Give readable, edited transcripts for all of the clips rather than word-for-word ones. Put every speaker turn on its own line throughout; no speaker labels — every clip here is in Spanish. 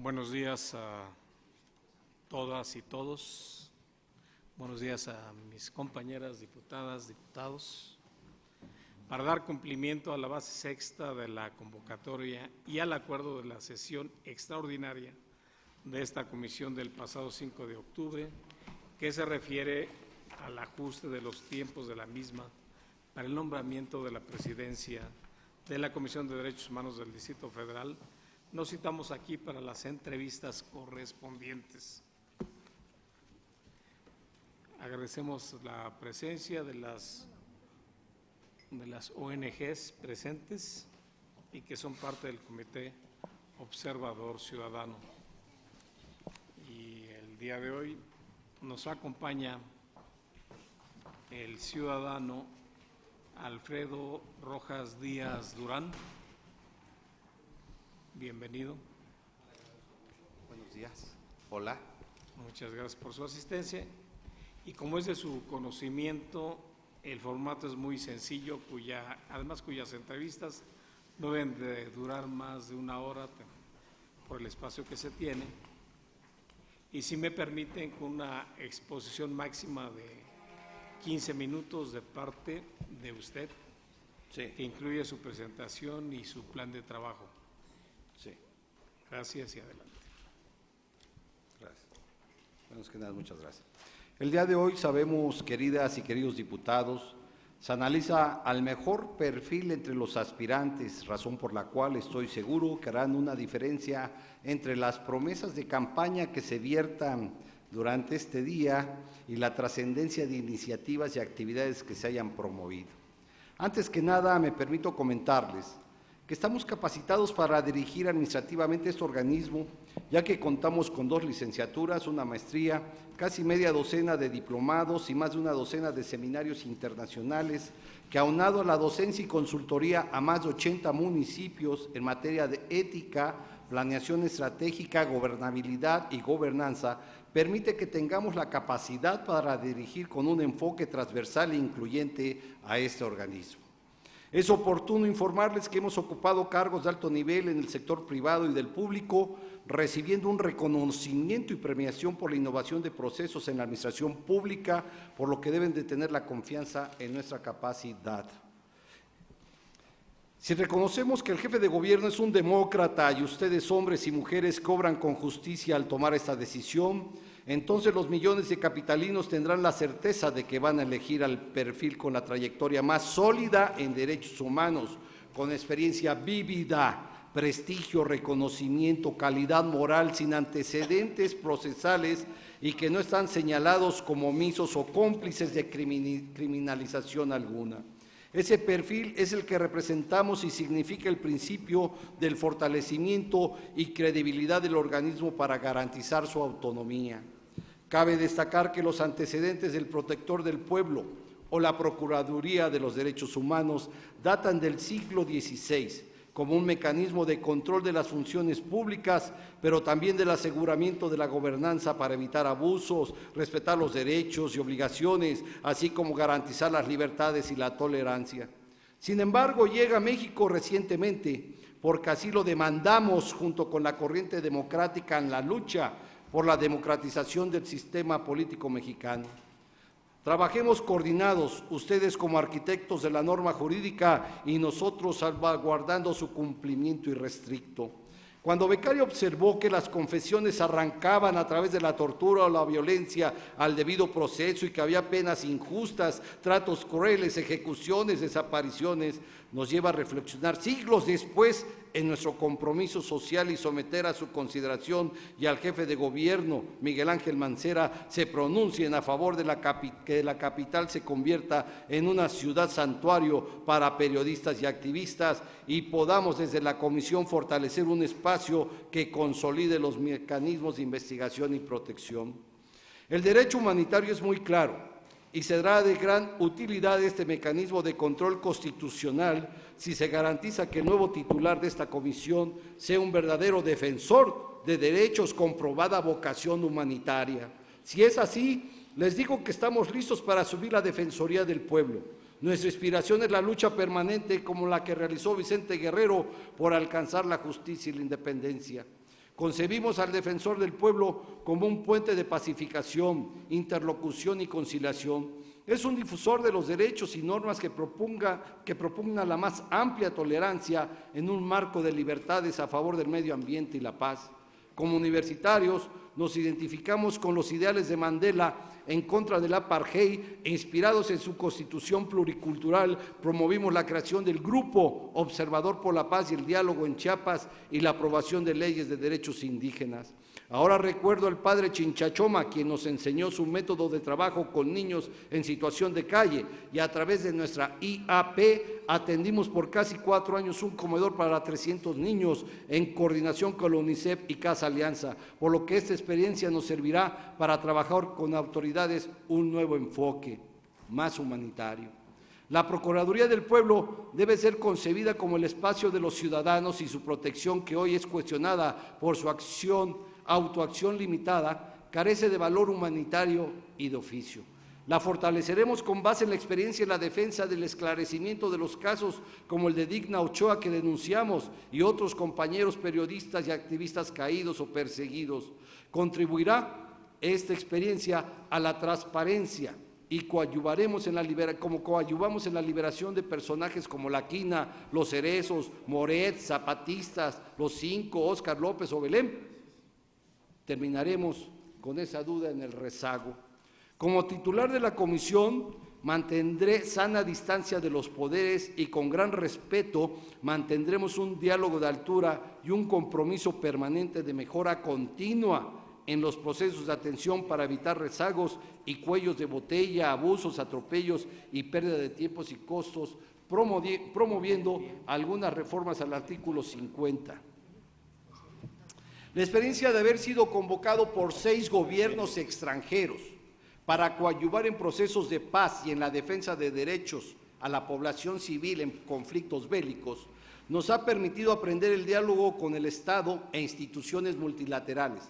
Buenos días a todas y todos. Buenos días a mis compañeras diputadas, diputados. Para dar cumplimiento a la base sexta de la convocatoria y al acuerdo de la sesión extraordinaria de esta comisión del pasado 5 de octubre, que se refiere al ajuste de los tiempos de la misma para el nombramiento de la presidencia de la Comisión de Derechos Humanos del Distrito Federal, nos citamos aquí para las entrevistas correspondientes. Agradecemos la presencia de las ONGs presentes y que son parte del Comité Observador Ciudadano. Y el día de hoy nos acompaña el ciudadano Alfredo Rojas Díaz Durán. Bienvenido.
Buenos días. Hola.
Muchas gracias por su asistencia. Y como es de su conocimiento, el formato es muy sencillo, además cuyas entrevistas no deben de durar más de una hora por el espacio que se tiene. Y si me permiten, con una exposición máxima de 15 minutos de parte de usted,
Sí.
que incluye su presentación y su plan de trabajo.
Sí.
Gracias y adelante.
Gracias. Bueno, que nada, muchas gracias. El día de hoy sabemos, queridas y queridos diputados, se analiza al mejor perfil entre los aspirantes, razón por la cual estoy seguro que harán una diferencia entre las promesas de campaña que se viertan durante este día y la trascendencia de iniciativas y actividades que se hayan promovido. Antes que nada, me permito comentarles que estamos capacitados para dirigir administrativamente este organismo, ya que contamos con 2 licenciaturas, una maestría, casi media docena de diplomados y más de una docena de seminarios internacionales, que aunado a la docencia y consultoría a más de 80 municipios en materia de ética, planeación estratégica, gobernabilidad y gobernanza, permite que tengamos la capacidad para dirigir con un enfoque transversal e incluyente a este organismo. Es oportuno informarles que hemos ocupado cargos de alto nivel en el sector privado y del público, recibiendo un reconocimiento y premiación por la innovación de procesos en la administración pública, por lo que deben de tener la confianza en nuestra capacidad. Si reconocemos que el jefe de gobierno es un demócrata y ustedes, hombres y mujeres, cobran con justicia al tomar esta decisión, entonces los millones de capitalinos tendrán la certeza de que van a elegir al perfil con la trayectoria más sólida en derechos humanos, con experiencia vívida, prestigio, reconocimiento, calidad moral, sin antecedentes procesales y que no están señalados como omisos o cómplices de criminalización alguna. Ese perfil es el que representamos y significa el principio del fortalecimiento y credibilidad del organismo para garantizar su autonomía. Cabe destacar que los antecedentes del Protector del Pueblo o la Procuraduría de los Derechos Humanos datan del siglo XVI como un mecanismo de control de las funciones públicas, pero también del aseguramiento de la gobernanza para evitar abusos, respetar los derechos y obligaciones, así como garantizar las libertades y la tolerancia. Sin embargo, llega a México recientemente, porque así lo demandamos junto con la corriente democrática en la lucha por la democratización del sistema político mexicano. Trabajemos coordinados, ustedes como arquitectos de la norma jurídica y nosotros salvaguardando su cumplimiento irrestricto. Cuando Beccaria observó que las confesiones arrancaban a través de la tortura o la violencia al debido proceso y que había penas injustas, tratos crueles, ejecuciones, desapariciones, nos lleva a reflexionar siglos después en nuestro compromiso social y someter a su consideración y al jefe de gobierno, Miguel Ángel Mancera, se pronuncien a favor de que la capital se convierta en una ciudad santuario para periodistas y activistas y podamos desde la comisión fortalecer un espacio que consolide los mecanismos de investigación y protección. El derecho humanitario es muy claro y será de gran utilidad este mecanismo de control constitucional si se garantiza que el nuevo titular de esta comisión sea un verdadero defensor de derechos con probada vocación humanitaria. Si es así, les digo que estamos listos para asumir la Defensoría del Pueblo. Nuestra inspiración es la lucha permanente como la que realizó Vicente Guerrero por alcanzar la justicia y la independencia. Concebimos al defensor del pueblo como un puente de pacificación, interlocución y conciliación. Es un difusor de los derechos y normas que propugna la más amplia tolerancia en un marco de libertades a favor del medio ambiente y la paz. Como universitarios, nos identificamos con los ideales de Mandela en contra del apartheid e inspirados en su constitución pluricultural, promovimos la creación del Grupo Observador por la Paz y el Diálogo en Chiapas y la aprobación de leyes de derechos indígenas. Ahora recuerdo al padre Chinchachoma, quien nos enseñó su método de trabajo con niños en situación de calle, y a través de nuestra IAP atendimos por casi 4 años un comedor para 300 niños en coordinación con la UNICEF y Casa Alianza, por lo que esta experiencia nos servirá para trabajar con autoridades un nuevo enfoque, más humanitario. La Procuraduría del Pueblo debe ser concebida como el espacio de los ciudadanos y su protección, que hoy es cuestionada por su autoacción limitada, carece de valor humanitario y de oficio. La fortaleceremos con base en la experiencia y la defensa del esclarecimiento de los casos como el de Digna Ochoa, que denunciamos, y otros compañeros periodistas y activistas caídos o perseguidos. Contribuirá esta experiencia a la transparencia y coadyuvamos en la liberación de personajes como La Quina, Los Cerezos, Moret, Zapatistas, Los Cinco, Óscar López o Belén. Terminaremos con esa duda en el rezago. Como titular de la comisión, mantendré sana distancia de los poderes y con gran respeto mantendremos un diálogo de altura y un compromiso permanente de mejora continua en los procesos de atención para evitar rezagos y cuellos de botella, abusos, atropellos y pérdida de tiempos y costos, promoviendo algunas reformas al artículo 50. La experiencia de haber sido convocado por 6 gobiernos extranjeros para coadyuvar en procesos de paz y en la defensa de derechos a la población civil en conflictos bélicos, nos ha permitido aprender el diálogo con el Estado e instituciones multilaterales.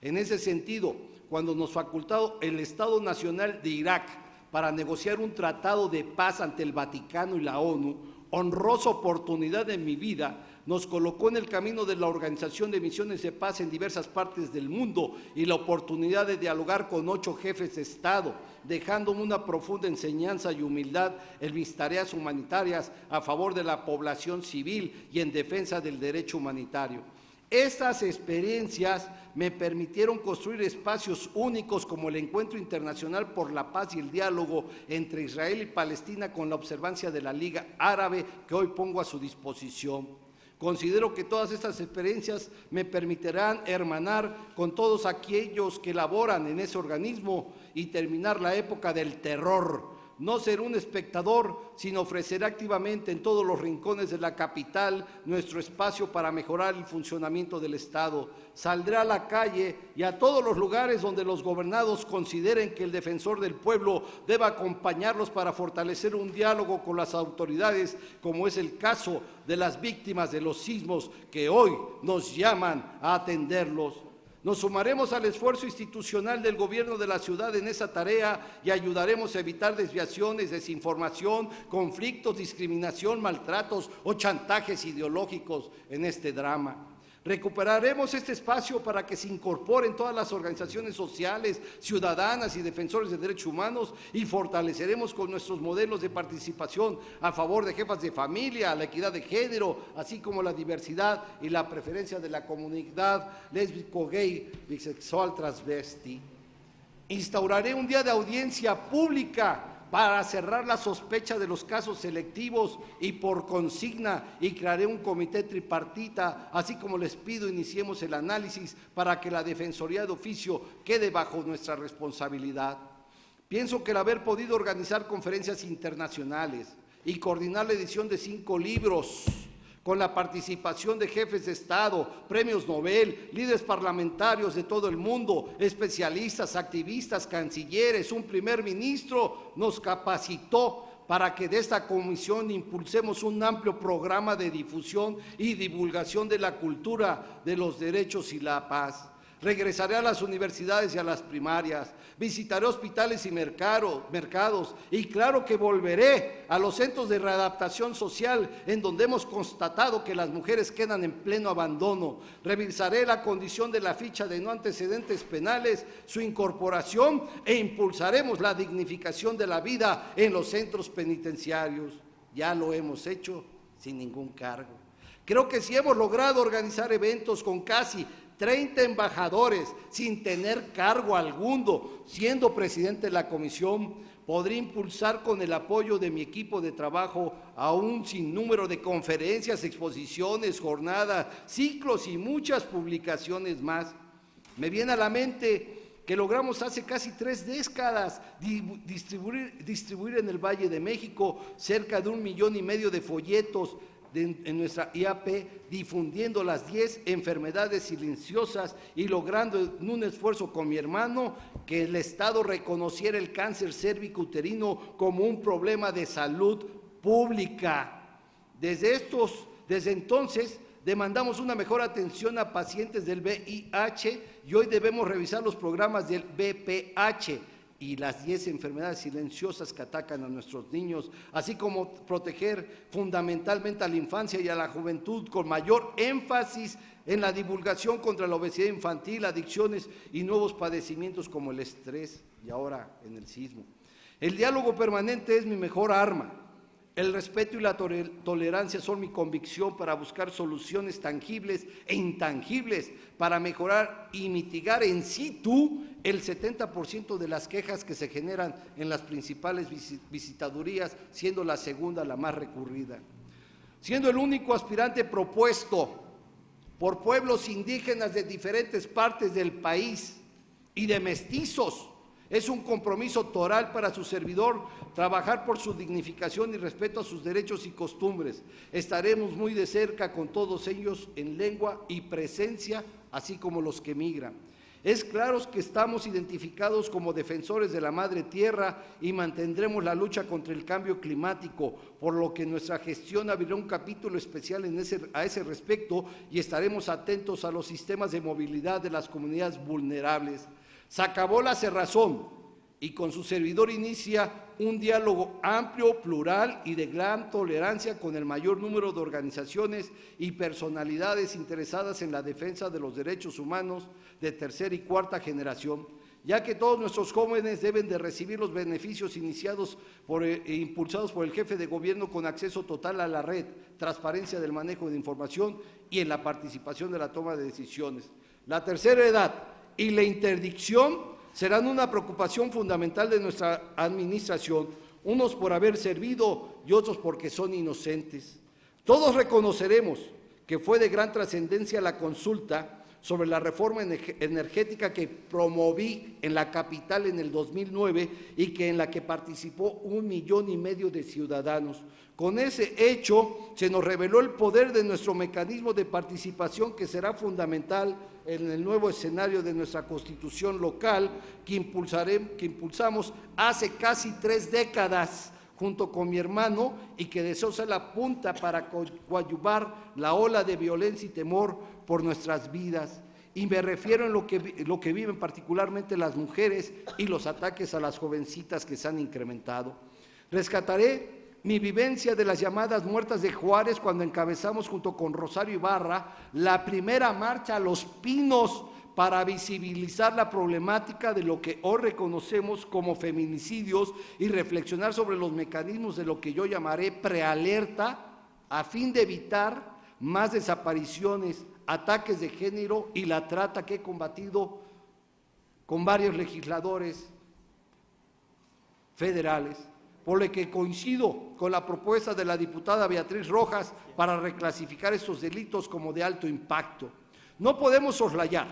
En ese sentido, cuando nos facultó el Estado Nacional de Irak para negociar un tratado de paz ante el Vaticano y la ONU, honrosa oportunidad en mi vida, nos colocó en el camino de la organización de misiones de paz en diversas partes del mundo y la oportunidad de dialogar con 8 jefes de Estado, dejándome una profunda enseñanza y humildad en mis tareas humanitarias a favor de la población civil y en defensa del derecho humanitario. Estas experiencias me permitieron construir espacios únicos como el Encuentro Internacional por la Paz y el Diálogo entre Israel y Palestina con la observancia de la Liga Árabe, que hoy pongo a su disposición. Considero que todas estas experiencias me permitirán hermanar con todos aquellos que laboran en ese organismo y terminar la época del terror. No ser un espectador, sino ofrecer activamente en todos los rincones de la capital nuestro espacio para mejorar el funcionamiento del Estado. Saldré a la calle y a todos los lugares donde los gobernados consideren que el defensor del pueblo deba acompañarlos para fortalecer un diálogo con las autoridades, como es el caso de las víctimas de los sismos que hoy nos llaman a atenderlos. Nos sumaremos al esfuerzo institucional del gobierno de la ciudad en esa tarea y ayudaremos a evitar desviaciones, desinformación, conflictos, discriminación, maltratos o chantajes ideológicos en este drama. Recuperaremos este espacio para que se incorporen todas las organizaciones sociales, ciudadanas y defensores de derechos humanos y fortaleceremos con nuestros modelos de participación a favor de jefas de familia, la equidad de género, así como la diversidad y la preferencia de la comunidad lésbico, gay, bisexual, transvesti. Instauraré un día de audiencia pública para cerrar la sospecha de los casos selectivos y por consigna, y crearé un comité tripartita, así como les pido iniciemos el análisis para que la Defensoría de Oficio quede bajo nuestra responsabilidad. Pienso que el haber podido organizar conferencias internacionales y coordinar la edición de 5 libros con la participación de jefes de Estado, premios Nobel, líderes parlamentarios de todo el mundo, especialistas, activistas, cancilleres, un primer ministro, nos capacitó para que de esta comisión impulsemos un amplio programa de difusión y divulgación de la cultura de los derechos y la paz. Regresaré a las universidades y a las primarias, visitaré hospitales y mercados, y claro que volveré a los centros de readaptación social en donde hemos constatado que las mujeres quedan en pleno abandono. Revisaré la condición de la ficha de no antecedentes penales, su incorporación, e impulsaremos la dignificación de la vida en los centros penitenciarios. Ya lo hemos hecho sin ningún cargo. Creo que si hemos logrado organizar eventos con casi 30 embajadores sin tener cargo alguno, siendo presidente de la comisión, podré impulsar con el apoyo de mi equipo de trabajo a un sinnúmero de conferencias, exposiciones, jornadas, ciclos y muchas publicaciones más. Me viene a la mente que logramos hace casi 3 décadas distribuir en el Valle de México cerca de 1,5 millones de folletos en nuestra IAP, difundiendo las 10 enfermedades silenciosas y logrando en un esfuerzo con mi hermano que el Estado reconociera el cáncer cérvico-uterino como un problema de salud pública. Desde entonces demandamos una mejor atención a pacientes del VIH y hoy debemos revisar los programas del VPH y las 10 enfermedades silenciosas que atacan a nuestros niños, así como proteger fundamentalmente a la infancia y a la juventud con mayor énfasis en la divulgación contra la obesidad infantil, adicciones y nuevos padecimientos como el estrés y ahora en el sismo. El diálogo permanente es mi mejor arma. El respeto y la tolerancia son mi convicción para buscar soluciones tangibles e intangibles para mejorar y mitigar in situ el 70% de las quejas que se generan en las principales visitadurías, siendo la segunda la más recurrida. Siendo el único aspirante propuesto por pueblos indígenas de diferentes partes del país y de mestizos, es un compromiso toral para su servidor trabajar por su dignificación y respeto a sus derechos y costumbres. Estaremos muy de cerca con todos ellos en lengua y presencia, así como los que migran. Es claro que estamos identificados como defensores de la madre tierra y mantendremos la lucha contra el cambio climático, por lo que nuestra gestión abrirá un capítulo especial a ese respecto y estaremos atentos a los sistemas de movilidad de las comunidades vulnerables. Se acabó la cerrazón y con su servidor inicia un diálogo amplio, plural y de gran tolerancia con el mayor número de organizaciones y personalidades interesadas en la defensa de los derechos humanos de tercera y cuarta generación, ya que todos nuestros jóvenes deben de recibir los beneficios iniciados e impulsados por el jefe de gobierno con acceso total a la red, transparencia del manejo de información y en la participación de la toma de decisiones. La tercera edad y la interdicción serán una preocupación fundamental de nuestra administración, unos por haber servido y otros porque son inocentes. Todos reconoceremos que fue de gran trascendencia la consulta sobre la reforma energética que promoví en la capital en el 2009 y en la que participó 1,5 millones de ciudadanos. Con ese hecho se nos reveló el poder de nuestro mecanismo de participación que será fundamental en el nuevo escenario de nuestra constitución local que impulsamos hace casi 3 décadas junto con mi hermano y que deseo ser la punta para coadyuvar la ola de violencia y temor por nuestras vidas. Y me refiero en lo que viven particularmente las mujeres y los ataques a las jovencitas que se han incrementado. Rescataré mi vivencia de las llamadas muertas de Juárez cuando encabezamos junto con Rosario Ibarra la primera marcha a Los Pinos para visibilizar la problemática de lo que hoy reconocemos como feminicidios y reflexionar sobre los mecanismos de lo que yo llamaré prealerta a fin de evitar más desapariciones, ataques de género y la trata que he combatido con varios legisladores federales, por lo que coincido con la propuesta de la diputada Beatriz Rojas para reclasificar estos delitos como de alto impacto. No podemos soslayar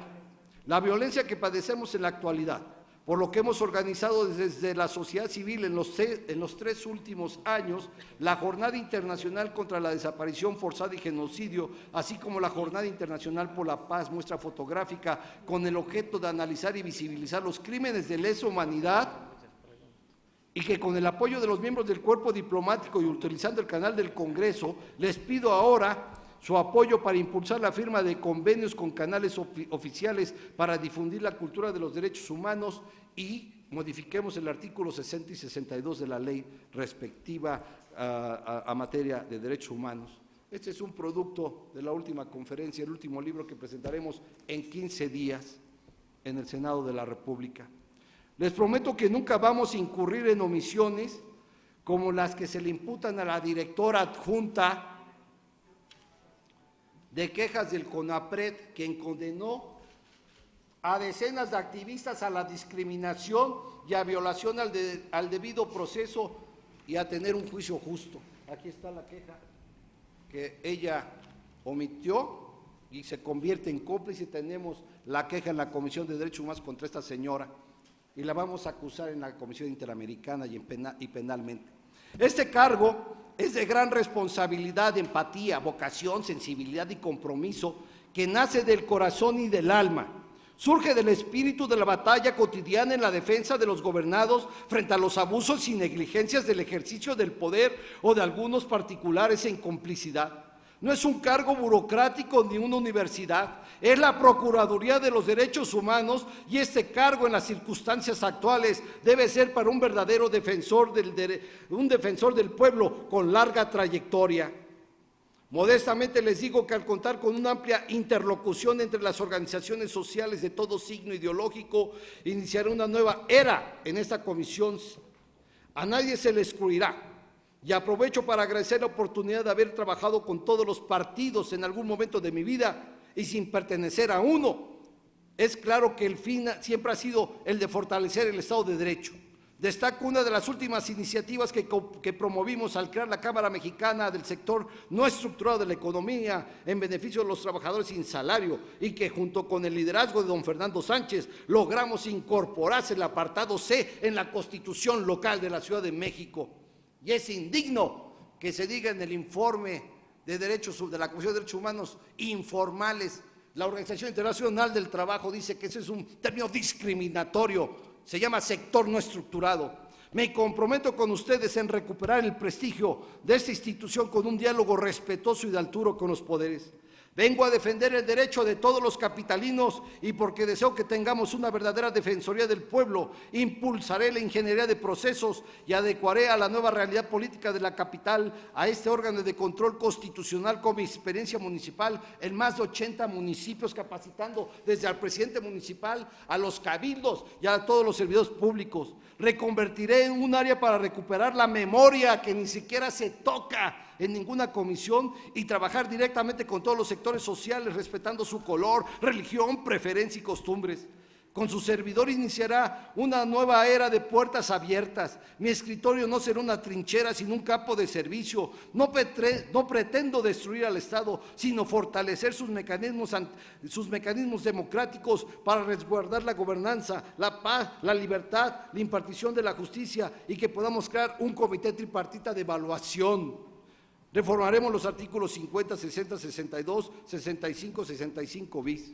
la violencia que padecemos en la actualidad, por lo que hemos organizado desde la sociedad civil en los 3 últimos años la Jornada Internacional contra la Desaparición Forzada y Genocidio, así como la Jornada Internacional por la Paz, muestra fotográfica, con el objeto de analizar y visibilizar los crímenes de lesa humanidad, y que con el apoyo de los miembros del cuerpo diplomático y utilizando el canal del Congreso, les pido ahora su apoyo para impulsar la firma de convenios con canales oficiales para difundir la cultura de los derechos humanos y modifiquemos el artículo 60 y 62 de la ley respectiva a materia de derechos humanos. Este es un producto de la última conferencia, el último libro que presentaremos en 15 días en el Senado de la República. Les prometo que nunca vamos a incurrir en omisiones como las que se le imputan a la directora adjunta de quejas del CONAPRED, quien condenó a decenas de activistas a la discriminación y a violación al debido proceso y a tener un juicio justo. Aquí está la queja que ella omitió y se convierte en cómplice. Tenemos la queja en la Comisión de Derechos Humanos contra esta señora y la vamos a acusar en la Comisión Interamericana y penalmente. Este cargo es de gran responsabilidad, empatía, vocación, sensibilidad y compromiso que nace del corazón y del alma. Surge del espíritu de la batalla cotidiana en la defensa de los gobernados frente a los abusos y negligencias del ejercicio del poder o de algunos particulares en complicidad. No es un cargo burocrático ni una universidad, es la Procuraduría de los Derechos Humanos y este cargo en las circunstancias actuales debe ser para un verdadero defensor del pueblo con larga trayectoria. Modestamente les digo que al contar con una amplia interlocución entre las organizaciones sociales de todo signo ideológico, iniciará una nueva era en esta comisión. A nadie se le excluirá. Y aprovecho para agradecer la oportunidad de haber trabajado con todos los partidos en algún momento de mi vida y sin pertenecer a uno. Es claro que el fin siempre ha sido el de fortalecer el Estado de Derecho. Destaco una de las últimas iniciativas que promovimos al crear la Cámara Mexicana del Sector No Estructurado de la Economía en beneficio de los trabajadores sin salario y que junto con el liderazgo de don Fernando Sánchez logramos incorporarse el apartado C en la Constitución local de la Ciudad de México. Y es indigno que se diga en el informe de la Comisión de Derechos Humanos informales. La Organización Internacional del Trabajo dice que ese es un término discriminatorio, se llama sector no estructurado. Me comprometo con ustedes en recuperar el prestigio de esta institución con un diálogo respetuoso y de altura con los poderes. Vengo a defender el derecho de todos los capitalinos y porque deseo que tengamos una verdadera defensoría del pueblo, impulsaré la ingeniería de procesos y adecuaré a la nueva realidad política de la capital a este órgano de control constitucional con mi experiencia municipal en más de 80 municipios, capacitando desde al presidente municipal, a los cabildos y a todos los servidores públicos. Reconvertiré en un área para recuperar la memoria que ni siquiera se toca en ninguna comisión y trabajar directamente con todos los sectores sociales, respetando su color, religión, preferencia y costumbres. Con su servidor iniciará una nueva era de puertas abiertas. Mi escritorio no será una trinchera, sino un campo de servicio. No pretendo destruir al Estado, sino fortalecer sus mecanismos democráticos para resguardar la gobernanza, la paz, la libertad, la impartición de la justicia y que podamos crear un comité tripartita de evaluación. Reformaremos los artículos 50, 60, 62, 65, 65 bis.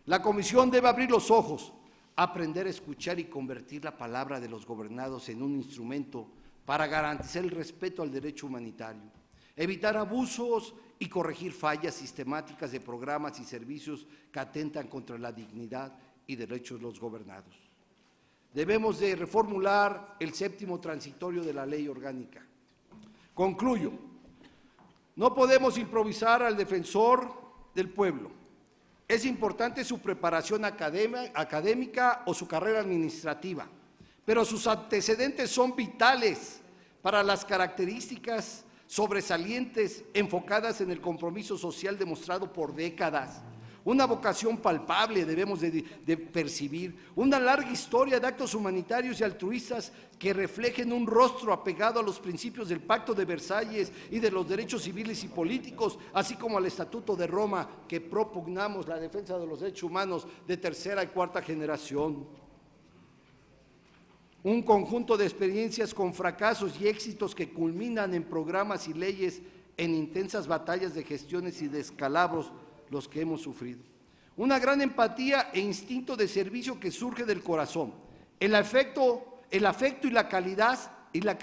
La comisión debe abrir los ojos, aprender a escuchar y convertir la palabra de los gobernados en un instrumento para garantizar el respeto al derecho humanitario, evitar abusos y corregir fallas sistemáticas de programas y servicios que atentan contra la dignidad y derechos de los gobernados. Debemos de reformular el séptimo transitorio de la ley orgánica. Concluyo. No podemos improvisar al defensor del pueblo. Es importante su preparación académica o su carrera administrativa, pero sus antecedentes son vitales para las características sobresalientes enfocadas en el compromiso social demostrado por décadas. Una vocación palpable debemos de percibir, una larga historia de actos humanitarios y altruistas que reflejen un rostro apegado a los principios del Pacto de Versalles y de los derechos civiles y políticos, así como al Estatuto de Roma que propugnamos la defensa de los derechos humanos de tercera y cuarta generación. Un conjunto de experiencias con fracasos y éxitos que culminan en programas y leyes en intensas batallas de gestiones y descalabros los que hemos sufrido. Una gran empatía e instinto de servicio que surge del corazón. El afecto y la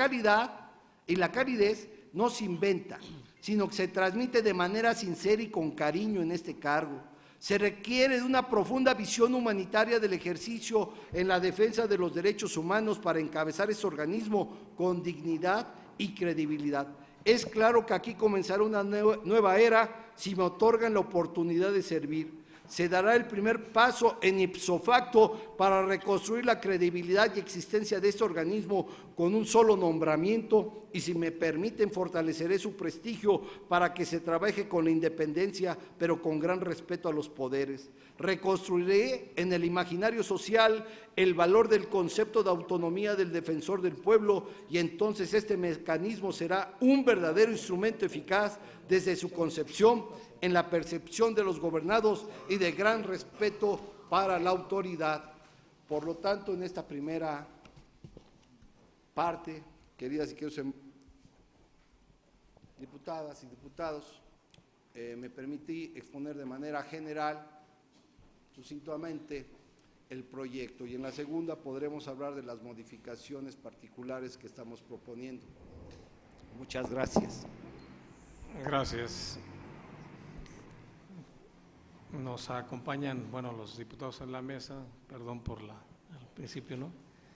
calidez no se inventa, sino que se transmite de manera sincera y con cariño en este cargo. Se requiere de una profunda visión humanitaria del ejercicio en la defensa de los derechos humanos para encabezar ese organismo con dignidad y credibilidad. Es claro que aquí comenzará una nueva era si me otorgan la oportunidad de servir. Se dará el primer paso en ipso facto para reconstruir la credibilidad y existencia de este organismo con un solo nombramiento y, si me permiten, fortaleceré su prestigio para que se trabaje con la independencia, pero con gran respeto a los poderes. Reconstruiré en el imaginario social el valor del concepto de autonomía del defensor del pueblo y entonces este mecanismo será un verdadero instrumento eficaz desde su concepción en la percepción de los gobernados y de gran respeto para la autoridad. Por lo tanto, en esta primera parte, queridas y queridos diputadas y diputados, me permití exponer de manera general, sucintamente, el proyecto, y en la segunda podremos hablar de las modificaciones particulares que estamos proponiendo. Muchas gracias.
Gracias. Nos acompañan, bueno, los diputados en la mesa, perdón por al principio, ¿no?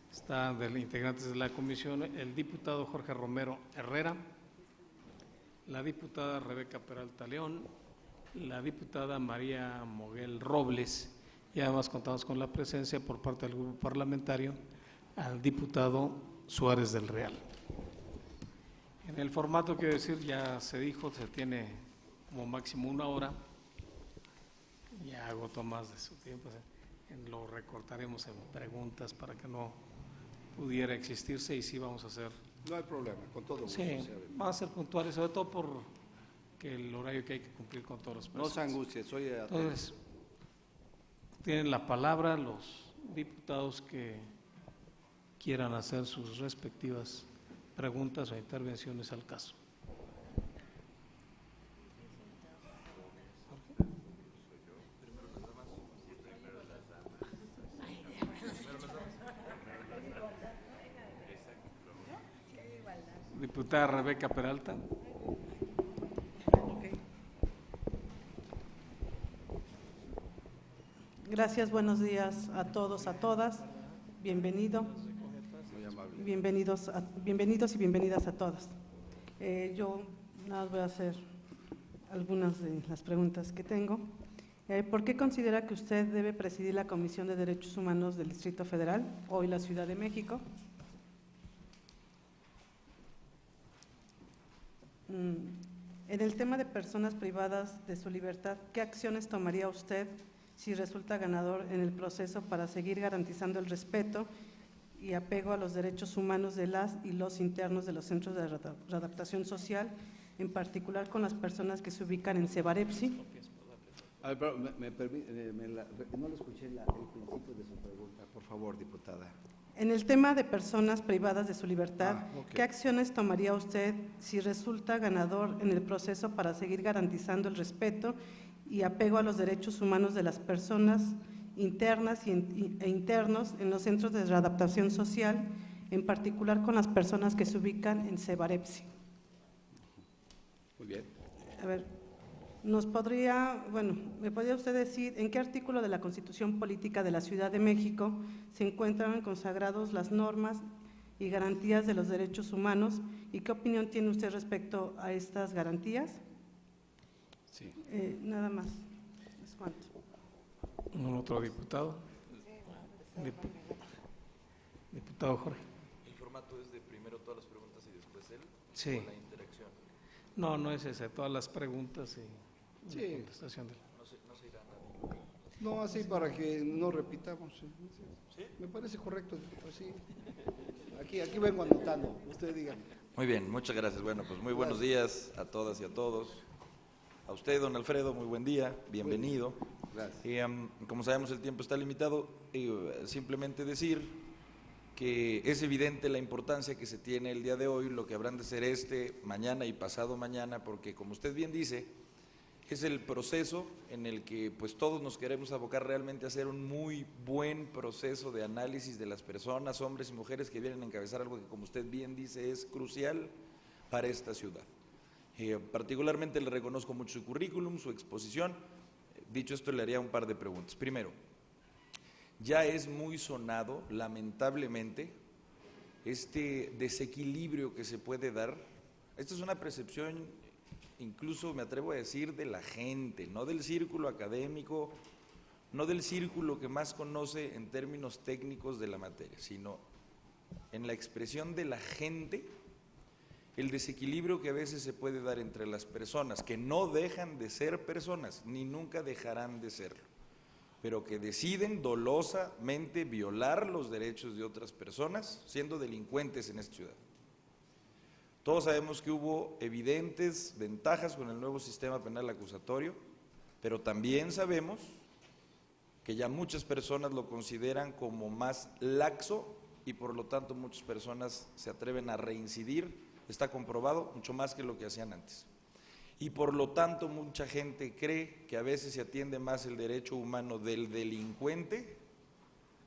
Están de los integrantes de la comisión el diputado Jorge Romero Herrera, la diputada Rebeca Peralta León, la diputada María Moguel Robles, y además contamos con la presencia por parte del grupo parlamentario al diputado Suárez del Real. En el formato, quiero decir, ya se dijo, se tiene como máximo 1 hora. Ya agotó más de su tiempo, lo recortaremos en preguntas para que no pudiera existirse, y sí vamos a hacer.
No hay problema, con todo gusto.
Sí, va a ser puntuales, sobre todo porque el horario que hay que cumplir con todos los personas.
No se angustie, soy atento.
Entonces, tienen la palabra los diputados que quieran hacer sus respectivas preguntas o intervenciones al caso. Diputada Rebeca Peralta.
Gracias, buenos días a todos, a todas. Bienvenidos y bienvenidas a todas. Yo nada más voy a hacer algunas de las preguntas que tengo. ¿Por qué considera que usted debe presidir la Comisión de Derechos Humanos del Distrito Federal, hoy la Ciudad de México? En el tema de personas privadas de su libertad, ¿qué acciones tomaría usted si resulta ganador en el proceso para seguir garantizando el respeto y apego a los derechos humanos de las y los internos de los centros de readaptación social, en particular con las personas que se ubican en Cebarepsi?
A ver, no le escuché el principio de su pregunta, por favor, diputada.
En el tema de personas privadas de su libertad,
okay.
¿Qué acciones tomaría usted si resulta ganador en el proceso para seguir garantizando el respeto y apego a los derechos humanos de las personas internas e internos en los centros de readaptación social, en particular con las personas que se ubican en Cebarepsi?
Muy bien.
A ver, ¿me podría usted decir en qué artículo de la Constitución Política de la Ciudad de México se encuentran consagrados las normas y garantías de los derechos humanos y qué opinión tiene usted respecto a estas garantías?
Sí.
Nada más. ¿Es cuánto?
¿Un otro diputado? Diputado Jorge.
¿El formato es de primero todas las preguntas y después él?
Sí.
¿O la interacción?
No es ese, todas las preguntas y la contestación de él.
No se irá nadie.
No, así para que no repitamos. ¿Sí? Me parece correcto. Así. Aquí vengo anotando. Usted diga.
Muy bien, muchas gracias. Bueno, pues muy buenos días a todas y a todos. A usted, don Alfredo, muy buen día, bienvenido.
Gracias.
Como sabemos, el tiempo está limitado. Simplemente decir que es evidente la importancia que se tiene el día de hoy, lo que habrán de ser mañana y pasado mañana, porque como usted bien dice, es el proceso en el que pues todos nos queremos abocar realmente a hacer un muy buen proceso de análisis de las personas, hombres y mujeres que vienen a encabezar algo que, como usted bien dice, es crucial para esta ciudad. Particularmente le reconozco mucho su currículum, su exposición. Dicho esto, le haría un par de preguntas. Primero, ya es muy sonado, lamentablemente, este desequilibrio que se puede dar. Esta es una percepción, incluso me atrevo a decir, de la gente, no del círculo académico, no del círculo que más conoce en términos técnicos de la materia, sino en la expresión de la gente, el desequilibrio que a veces se puede dar entre las personas, que no dejan de ser personas, ni nunca dejarán de serlo, pero que deciden dolosamente violar los derechos de otras personas, siendo delincuentes en esta ciudad. Todos sabemos que hubo evidentes ventajas con el nuevo sistema penal acusatorio, pero también sabemos que ya muchas personas lo consideran como más laxo y por lo tanto muchas personas se atreven a reincidir, está comprobado, mucho más que lo que hacían antes. Y por lo tanto mucha gente cree que a veces se atiende más el derecho humano del delincuente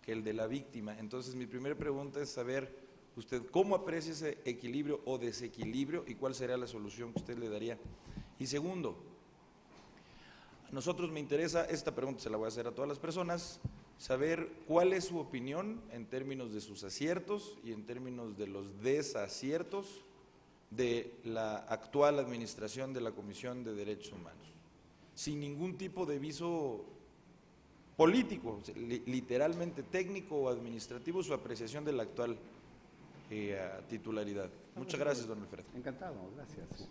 que el de la víctima. Entonces mi primera pregunta es saber usted cómo aprecia ese equilibrio o desequilibrio y cuál sería la solución que usted le daría. Y segundo, a nosotros me interesa, esta pregunta se la voy a hacer a todas las personas, saber cuál es su opinión en términos de sus aciertos y en términos de los desaciertos de la actual administración de la Comisión de Derechos Humanos, sin ningún tipo de viso político, literalmente técnico o administrativo, su apreciación de la actual titularidad. Muchas gracias, don Alfredo.
Encantado, gracias.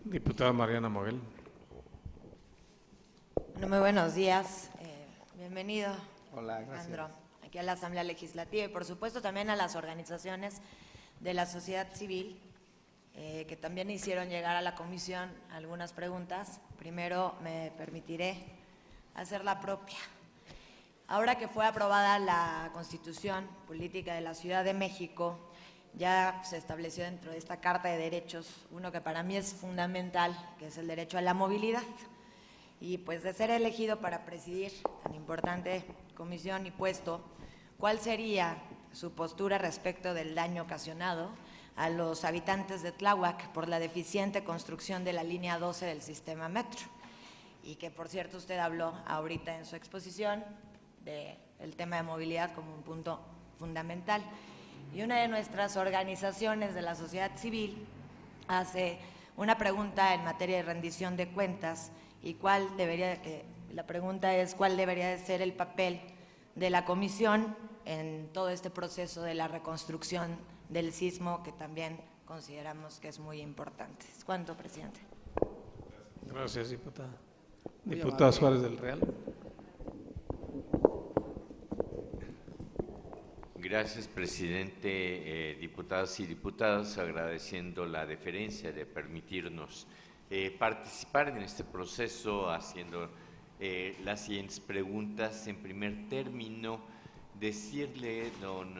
Diputada Mariana Moguel.
Bueno, muy buenos días. Bienvenido,
Hola, gracias.
Alejandro, aquí a la Asamblea Legislativa y por supuesto también a las organizaciones de la sociedad civil que también hicieron llegar a la comisión algunas preguntas. Primero me permitiré hacer la propia. Ahora que fue aprobada la Constitución Política de la Ciudad de México, ya se estableció dentro de esta Carta de Derechos uno que para mí es fundamental, que es el derecho a la movilidad. Y pues de ser elegido para presidir tan importante comisión y puesto, ¿cuál sería su postura respecto del daño ocasionado a los habitantes de Tláhuac por la deficiente construcción de la línea 12 del sistema metro? Y que, por cierto, usted habló ahorita en su exposición del tema de movilidad como un punto fundamental. Y una de nuestras organizaciones de la sociedad civil hace una pregunta en materia de rendición de cuentas y la pregunta es cuál debería de ser el papel de la comisión en todo este proceso de la reconstrucción del sismo, que también consideramos que es muy importante. ¿Cuánto, presidente?
Gracias, diputada.
Muy
Diputada
amable.
Suárez del Real.
Gracias, presidente, diputadas y diputados, agradeciendo la deferencia de permitirnos participar en este proceso, haciendo las siguientes preguntas. En primer término, decirle, don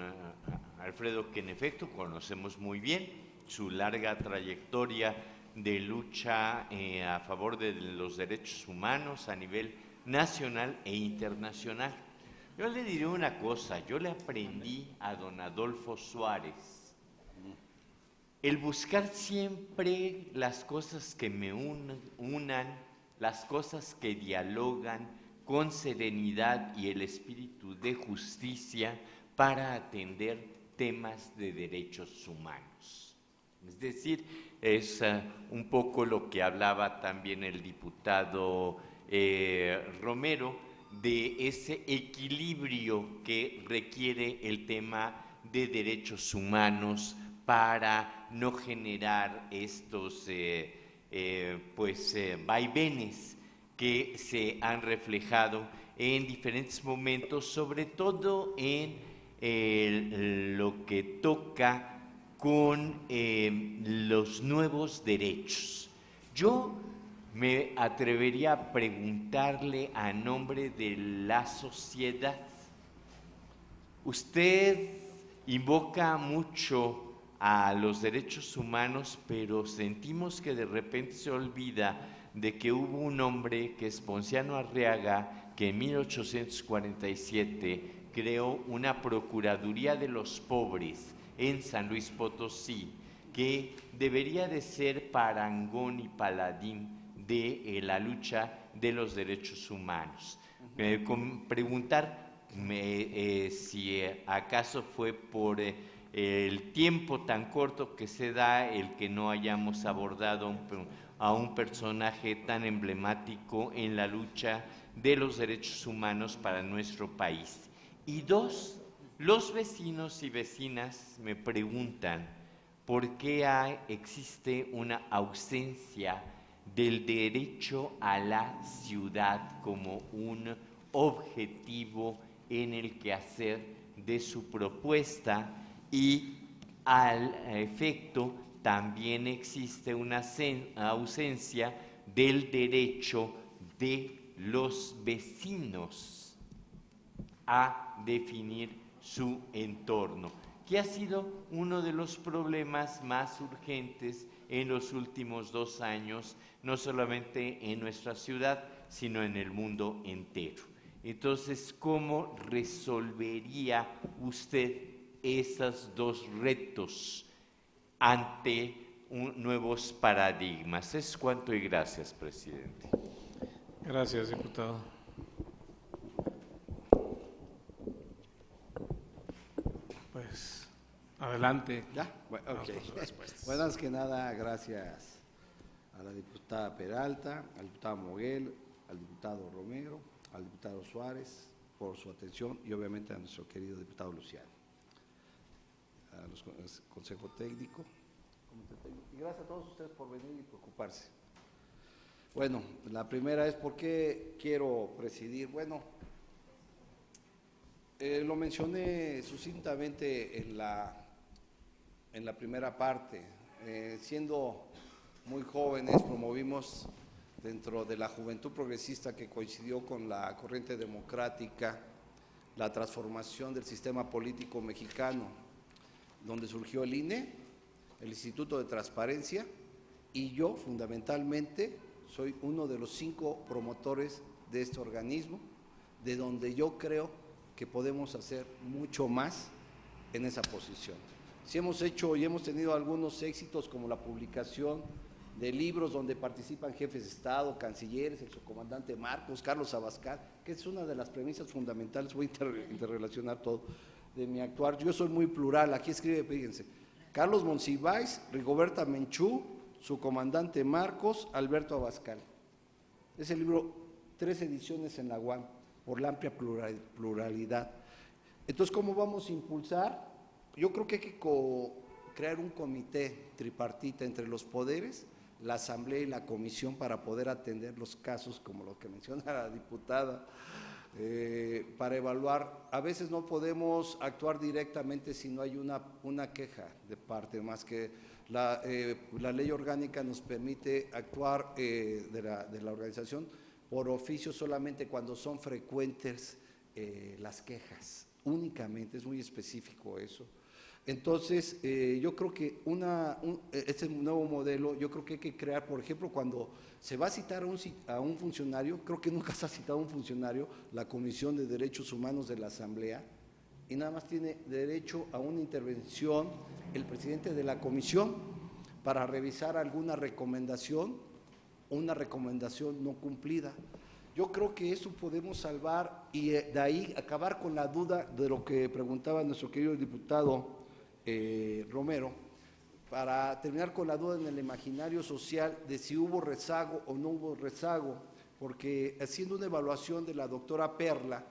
Alfredo, que en efecto conocemos muy bien su larga trayectoria de lucha a favor de los derechos humanos a nivel nacional e internacional. Yo le diré una cosa, yo le aprendí a don Adolfo Suárez el buscar siempre las cosas que me unan, las cosas que dialogan con serenidad y el espíritu de justicia para atender temas de derechos humanos. Es decir, es un poco lo que hablaba también el diputado Romero, de ese equilibrio que requiere el tema de derechos humanos para no generar estos vaivenes que se han reflejado en diferentes momentos, sobre todo en lo que toca con los nuevos derechos. Yo me atrevería a preguntarle a nombre de la sociedad. Usted invoca mucho a los derechos humanos, pero sentimos que de repente se olvida de que hubo un hombre, que es Ponciano Arriaga, que en 1847 creó una Procuraduría de los Pobres en San Luis Potosí, que debería de ser parangón y paladín de la lucha de los derechos humanos. Preguntar si acaso fue por el tiempo tan corto que se da el que no hayamos abordado a un personaje tan emblemático en la lucha de los derechos humanos para nuestro país. Y dos, los vecinos y vecinas me preguntan por qué existe una ausencia del derecho a la ciudad como un objetivo en el quehacer de su propuesta, y al efecto también existe una ausencia del derecho de los vecinos a definir su entorno, que ha sido uno de los problemas más urgentes en los últimos 2 años, no solamente en nuestra ciudad, sino en el mundo entero. Entonces, ¿cómo resolvería usted esos 2 retos ante nuevos paradigmas? Es cuanto y gracias, presidente.
Gracias, diputado. Pues, adelante.
¿Ya? Bueno, ok.
Vamos con las respuestas.
Bueno, antes que nada, gracias a la diputada Peralta, al diputado Moguel, al diputado Romero, al diputado Suárez por su atención y obviamente a nuestro querido diputado Luciano, a los Consejo Técnico, Comité Técnico, y gracias a todos ustedes por venir y preocuparse. Bueno, la primera es por qué quiero presidir. Bueno, lo mencioné sucintamente en la primera parte. Siendo muy jóvenes, promovimos dentro de la Juventud Progresista, que coincidió con la corriente democrática, la transformación del sistema político mexicano, donde surgió el INE, el Instituto de Transparencia, y yo fundamentalmente soy uno de los 5 promotores de este organismo, de donde yo creo que podemos hacer mucho más en esa posición. Si hemos hecho y hemos tenido algunos éxitos, como la publicación de libros donde participan jefes de Estado, cancilleres, el subcomandante Marcos, Carlos Abascal, que es una de las premisas fundamentales, voy a interrelacionar todo, de mi actuar. Yo soy muy plural, aquí escribe, fíjense, Carlos Monsiváis, Rigoberta Menchú, subcomandante Marcos, Alberto Abascal. Ese libro, 3 ediciones en la UAM, por la amplia pluralidad. Entonces, ¿cómo vamos a impulsar? Yo creo que hay que crear un comité tripartita entre los poderes, la Asamblea y la Comisión, para poder atender los casos como los que menciona la diputada, para evaluar. A veces no podemos actuar directamente si no hay una queja de parte, más que la ley orgánica nos permite actuar de la organización por oficio solamente cuando son frecuentes las quejas, únicamente, es muy específico eso. Entonces, yo creo que este nuevo modelo, yo creo que hay que crear, por ejemplo, cuando se va a citar a un funcionario, creo que nunca se ha citado a un funcionario, la Comisión de Derechos Humanos de la Asamblea, y nada más tiene derecho a una intervención el presidente de la comisión para revisar alguna recomendación, una recomendación no cumplida. Yo creo que eso podemos salvar y de ahí acabar con la duda de lo que preguntaba nuestro querido diputado Romero, para terminar con la duda en el imaginario social de si hubo rezago o no hubo rezago, porque haciendo una evaluación de la doctora Perla,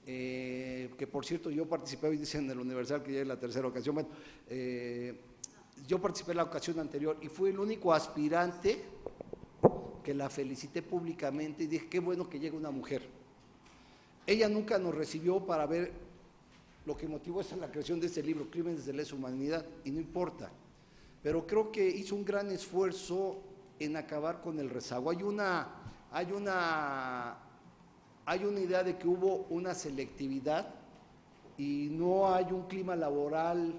que por cierto yo participé, hoy dicen en el Universal que ya es la 3ª ocasión, bueno, yo participé en la ocasión anterior y fui el único aspirante que la felicité públicamente y dije, qué bueno que llega una mujer. Ella nunca nos recibió para ver lo que motivó la creación de este libro, Crímenes de lesa humanidad, y no importa, pero creo que hizo un gran esfuerzo en acabar con el rezago. Hay una idea de que hubo una selectividad y no hay un clima laboral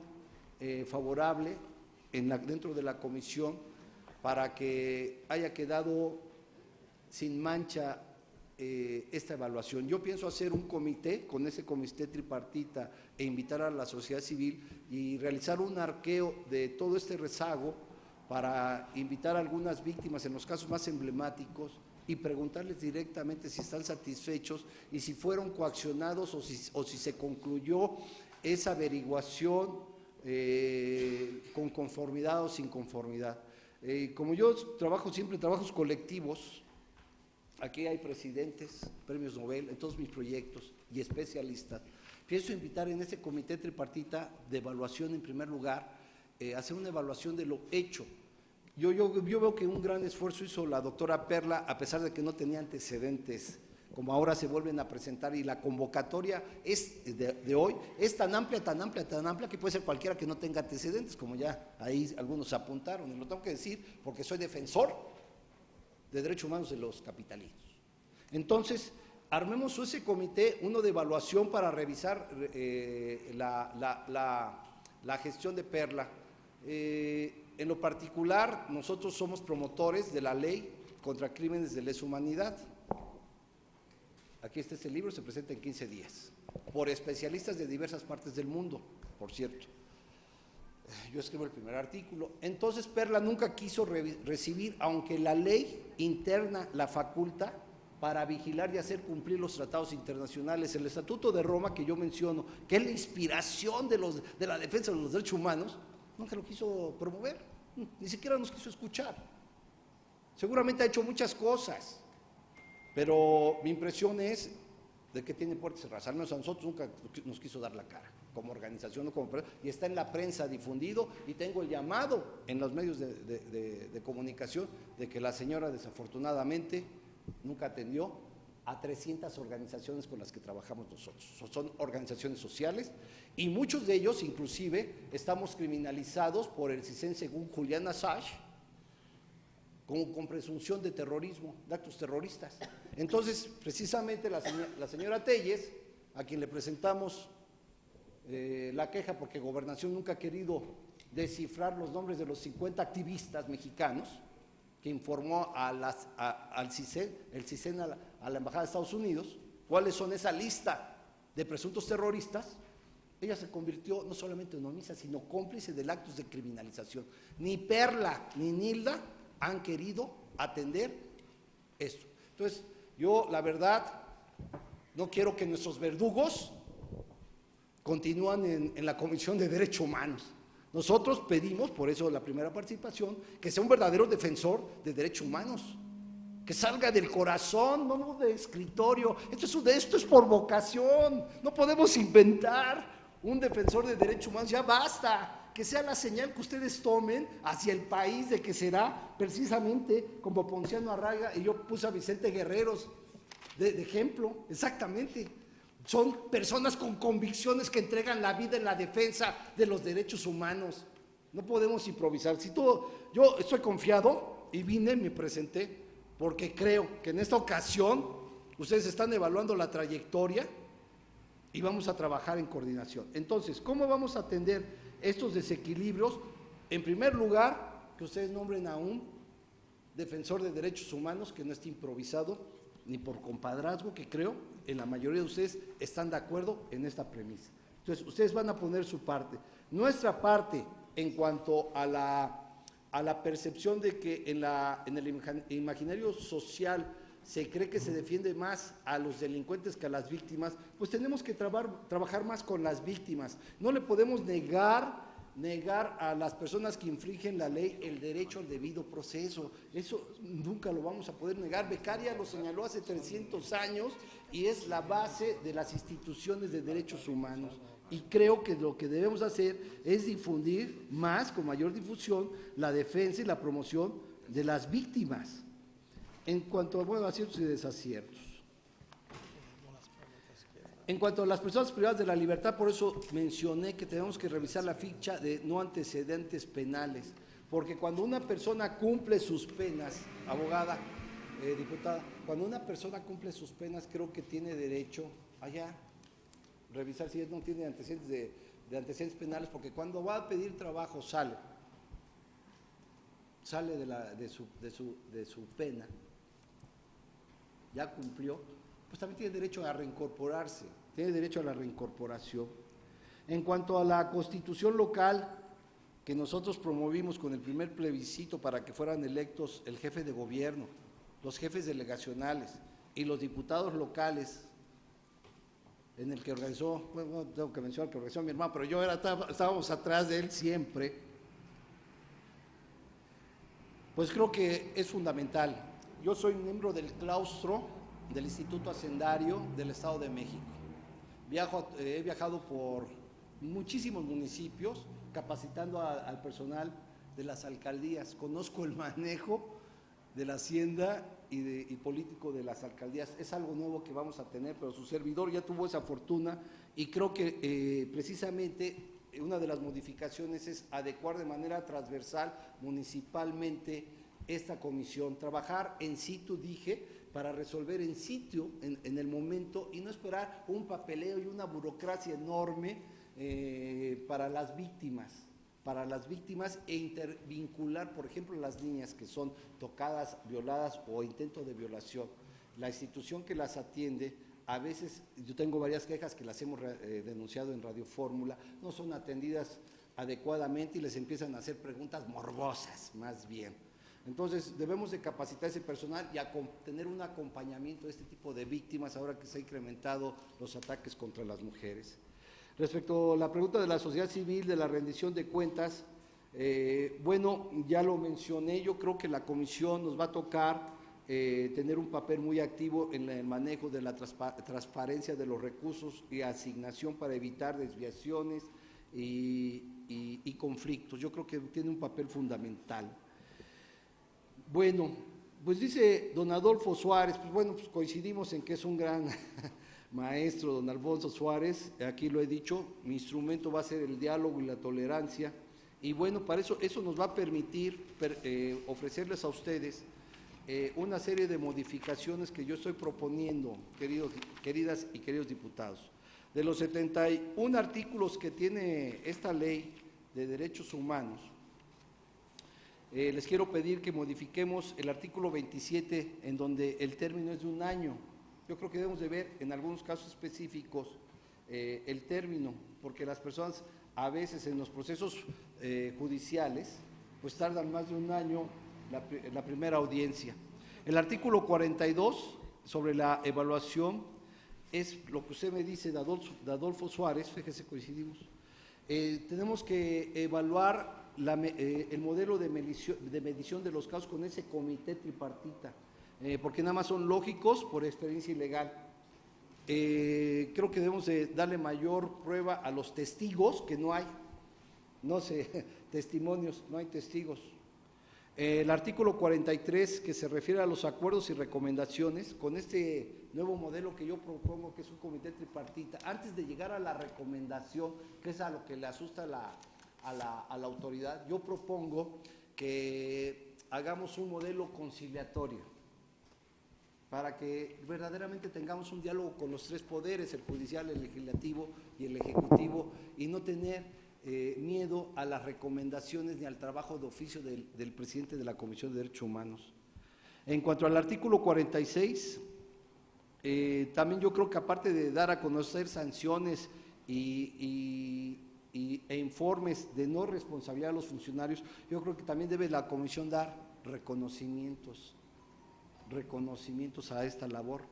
favorable dentro de la comisión para que haya quedado sin mancha esta evaluación. Yo pienso hacer un comité, con ese comité tripartita, e invitar a la sociedad civil y realizar un arqueo de todo este rezago para invitar a algunas víctimas en los casos más emblemáticos y preguntarles directamente si están satisfechos y si fueron coaccionados o si se concluyó esa averiguación con conformidad o sin conformidad. Como yo trabajo siempre en trabajos colectivos, aquí hay presidentes, premios Nobel en todos mis proyectos y especialistas. Pienso invitar en este comité tripartita de evaluación, en primer lugar, hacer una evaluación de lo hecho. Yo veo que un gran esfuerzo hizo la doctora Perla, a pesar de que no tenía antecedentes, como ahora se vuelven a presentar, y la convocatoria es de hoy es tan amplia, que puede ser cualquiera que no tenga antecedentes, como ya ahí algunos apuntaron, y lo tengo que decir porque soy defensor de derechos humanos de los capitalinos. Entonces, armemos ese comité, uno de evaluación para revisar la gestión de Perla. En lo particular, nosotros somos promotores de la ley contra crímenes de lesa humanidad. Aquí está este libro, se presenta en 15 días, por especialistas de diversas partes del mundo, por cierto. Yo escribo el primer artículo. Entonces, Perla nunca quiso recibir, aunque la ley interna la faculta para vigilar y hacer cumplir los tratados internacionales. El Estatuto de Roma, que yo menciono, que es la inspiración de la defensa de los derechos humanos, nunca lo quiso promover, ni siquiera nos quiso escuchar. Seguramente ha hecho muchas cosas, pero mi impresión es de que tiene puertas cerradas. Al menos a nosotros nunca nos quiso dar la cara, como organización o como persona, y está en la prensa difundido, y tengo el llamado en los medios de comunicación de que la señora desafortunadamente nunca atendió a 300 organizaciones con las que trabajamos nosotros. Son organizaciones sociales y muchos de ellos inclusive estamos criminalizados por el CISEN según Julian Assange, con presunción de terrorismo, de actos terroristas. Entonces, precisamente la señora Telles, a quien le presentamos la queja porque Gobernación nunca ha querido descifrar los nombres de los 50 activistas mexicanos, que informó al CISEN, el CISEN a la Embajada de Estados Unidos, cuáles son esa lista de presuntos terroristas. Ella se convirtió no solamente en omisa, sino cómplice de actos de criminalización. Ni Perla ni Nilda han querido atender esto. Entonces, yo la verdad no quiero que nuestros verdugos continúen en la Comisión de Derechos Humanos. Nosotros pedimos, por eso la primera participación, que sea un verdadero defensor de derechos humanos, que salga del corazón, no de escritorio. Esto es por vocación, no podemos inventar un defensor de derechos humanos, ya basta, que sea la señal que ustedes tomen hacia el país de que será precisamente como Ponciano Arraiga, y yo puse a Vicente Guerreros de ejemplo, exactamente. Son personas con convicciones que entregan la vida en la defensa de los derechos humanos. No podemos improvisar. Yo estoy confiado y me presenté, porque creo que en esta ocasión ustedes están evaluando la trayectoria y vamos a trabajar en coordinación. Entonces, ¿cómo vamos a atender estos desequilibrios? En primer lugar, que ustedes nombren a un defensor de derechos humanos que no esté improvisado, ni por compadrazgo, que creo en la mayoría de ustedes están de acuerdo en esta premisa. Entonces, ustedes van a poner su parte. Nuestra parte, en cuanto a la percepción de que en el imaginario social se cree que se defiende más a los delincuentes que a las víctimas, pues tenemos que trabajar más con las víctimas. No le podemos negar a las personas que infringen la ley el derecho al debido proceso. Eso nunca lo vamos a poder negar. Beccaria lo señaló hace 300 años y es la base de las instituciones de derechos humanos. Y creo que lo que debemos hacer es difundir más, con mayor difusión, la defensa y la promoción de las víctimas en cuanto a aciertos y desaciertos. En cuanto a las personas privadas de la libertad, por eso mencioné que tenemos que revisar la ficha de no antecedentes penales, porque cuando una persona cumple sus penas, abogada, diputada, cuando una persona cumple sus penas, creo que tiene derecho a revisar si él no tiene antecedentes de antecedentes penales, porque cuando va a pedir trabajo sale de su pena, ya cumplió, pues también tiene derecho a reincorporarse, tiene derecho a la reincorporación. En cuanto a la constitución local, que nosotros promovimos con el primer plebiscito para que fueran electos el jefe de gobierno, los jefes delegacionales y los diputados locales, en el que organizó, bueno, tengo que mencionar que organizó mi hermano, pero estábamos atrás de él siempre, pues creo que es fundamental. Yo soy miembro del claustro del Instituto Hacendario del Estado de México. He viajado por muchísimos municipios capacitando al personal de las alcaldías. Conozco el manejo de la hacienda y político de las alcaldías. Es algo nuevo que vamos a tener, pero su servidor ya tuvo esa fortuna y creo que precisamente una de las modificaciones es adecuar de manera transversal municipalmente esta comisión, trabajar en situ, dije, para resolver en sitio, en el momento, y no esperar un papeleo y una burocracia enorme para las víctimas e intervincular, por ejemplo, las niñas que son tocadas, violadas o intento de violación. La institución que las atiende, a veces, yo tengo varias quejas que las hemos denunciado en Radio Fórmula, no son atendidas adecuadamente y les empiezan a hacer preguntas morbosas, más bien. Entonces, debemos de capacitar ese personal y tener un acompañamiento de este tipo de víctimas ahora que se han incrementado los ataques contra las mujeres. Respecto a la pregunta de la sociedad civil, de la rendición de cuentas, bueno, ya lo mencioné, yo creo que la comisión nos va a tocar tener un papel muy activo en el manejo de la transparencia de los recursos y asignación para evitar desviaciones y conflictos. Yo creo que tiene un papel fundamental. Bueno, pues dice don Adolfo Suárez, pues bueno, pues coincidimos en que es un gran maestro, don Alfonso Suárez, aquí lo he dicho, mi instrumento va a ser el diálogo y la tolerancia, y bueno, para eso nos va a permitir ofrecerles a ustedes una serie de modificaciones que yo estoy proponiendo, queridas y queridos diputados. De los 71 artículos que tiene esta ley de derechos humanos, les quiero pedir que modifiquemos el artículo 27, en donde el término es de 1 año. Yo creo que debemos de ver en algunos casos específicos el término, porque las personas a veces en los procesos judiciales pues tardan más de 1 año la primera audiencia. El artículo 42 sobre la evaluación es lo que usted me dice de Adolfo Suárez, fíjese, coincidimos. Tenemos que evaluar el modelo de medición de los casos con ese comité tripartita, porque nada más son lógicos por experiencia ilegal. Creo que debemos de darle mayor prueba a los testigos, que no hay, no sé, testimonios, no hay testigos. El artículo 43, que se refiere a los acuerdos y recomendaciones, con este nuevo modelo que yo propongo, que es un comité tripartita, antes de llegar a la recomendación, que es a lo que le asusta a la autoridad, yo propongo que hagamos un modelo conciliatorio, para que verdaderamente tengamos un diálogo con los 3 poderes, el judicial, el legislativo y el ejecutivo, y no tener miedo a las recomendaciones ni al trabajo de oficio del presidente de la Comisión de Derechos Humanos. En cuanto al artículo 46, también yo creo que aparte de dar a conocer sanciones e informes de no responsabilidad a los funcionarios, yo creo que también debe la Comisión dar reconocimientos a esta labor,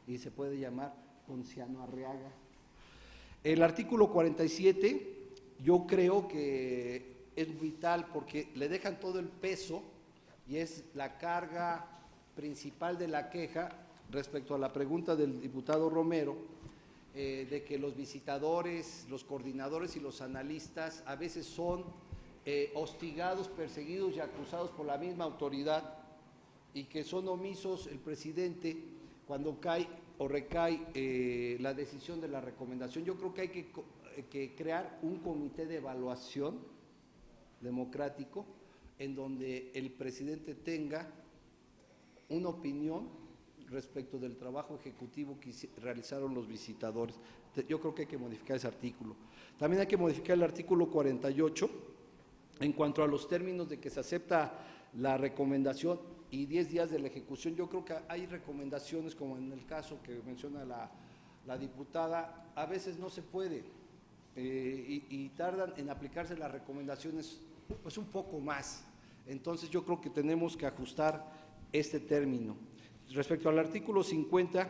y se puede llamar Ponciano Arriaga. El artículo 47 yo creo que es vital porque le dejan todo el peso y es la carga principal de la queja respecto a la pregunta del diputado Romero, de que los visitadores, los coordinadores y los analistas a veces son hostigados, perseguidos y acusados por la misma autoridad, y que son omisos el presidente cuando cae o recae la decisión de la recomendación. Yo creo que hay que crear un comité de evaluación democrático en donde el presidente tenga una opinión respecto del trabajo ejecutivo que realizaron los visitadores. Yo creo que hay que modificar ese artículo. También hay que modificar el artículo 48 en cuanto a los términos de que se acepta la recomendación y 10 días de la ejecución. Yo creo que hay recomendaciones, como en el caso que menciona la diputada, a veces no se puede y tardan en aplicarse las recomendaciones pues un poco más. Entonces yo creo que tenemos que ajustar este término. Respecto al artículo 50,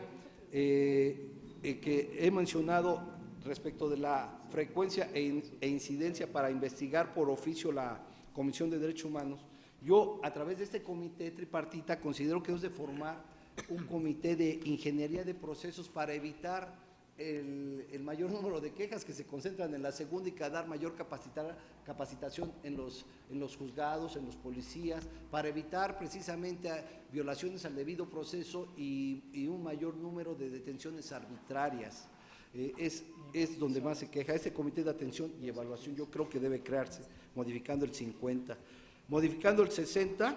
que he mencionado respecto de la frecuencia e incidencia para investigar por oficio la Comisión de Derechos Humanos, yo a través de este comité tripartita considero que debemos de formar un comité de ingeniería de procesos para evitar el mayor número de quejas que se concentran en la segunda y dar mayor capacitación en los juzgados, en los policías, para evitar precisamente violaciones al debido proceso y un mayor número de detenciones arbitrarias. Es donde más se queja. Este comité de atención y evaluación yo creo que debe crearse, modificando el 50. Modificando el 60,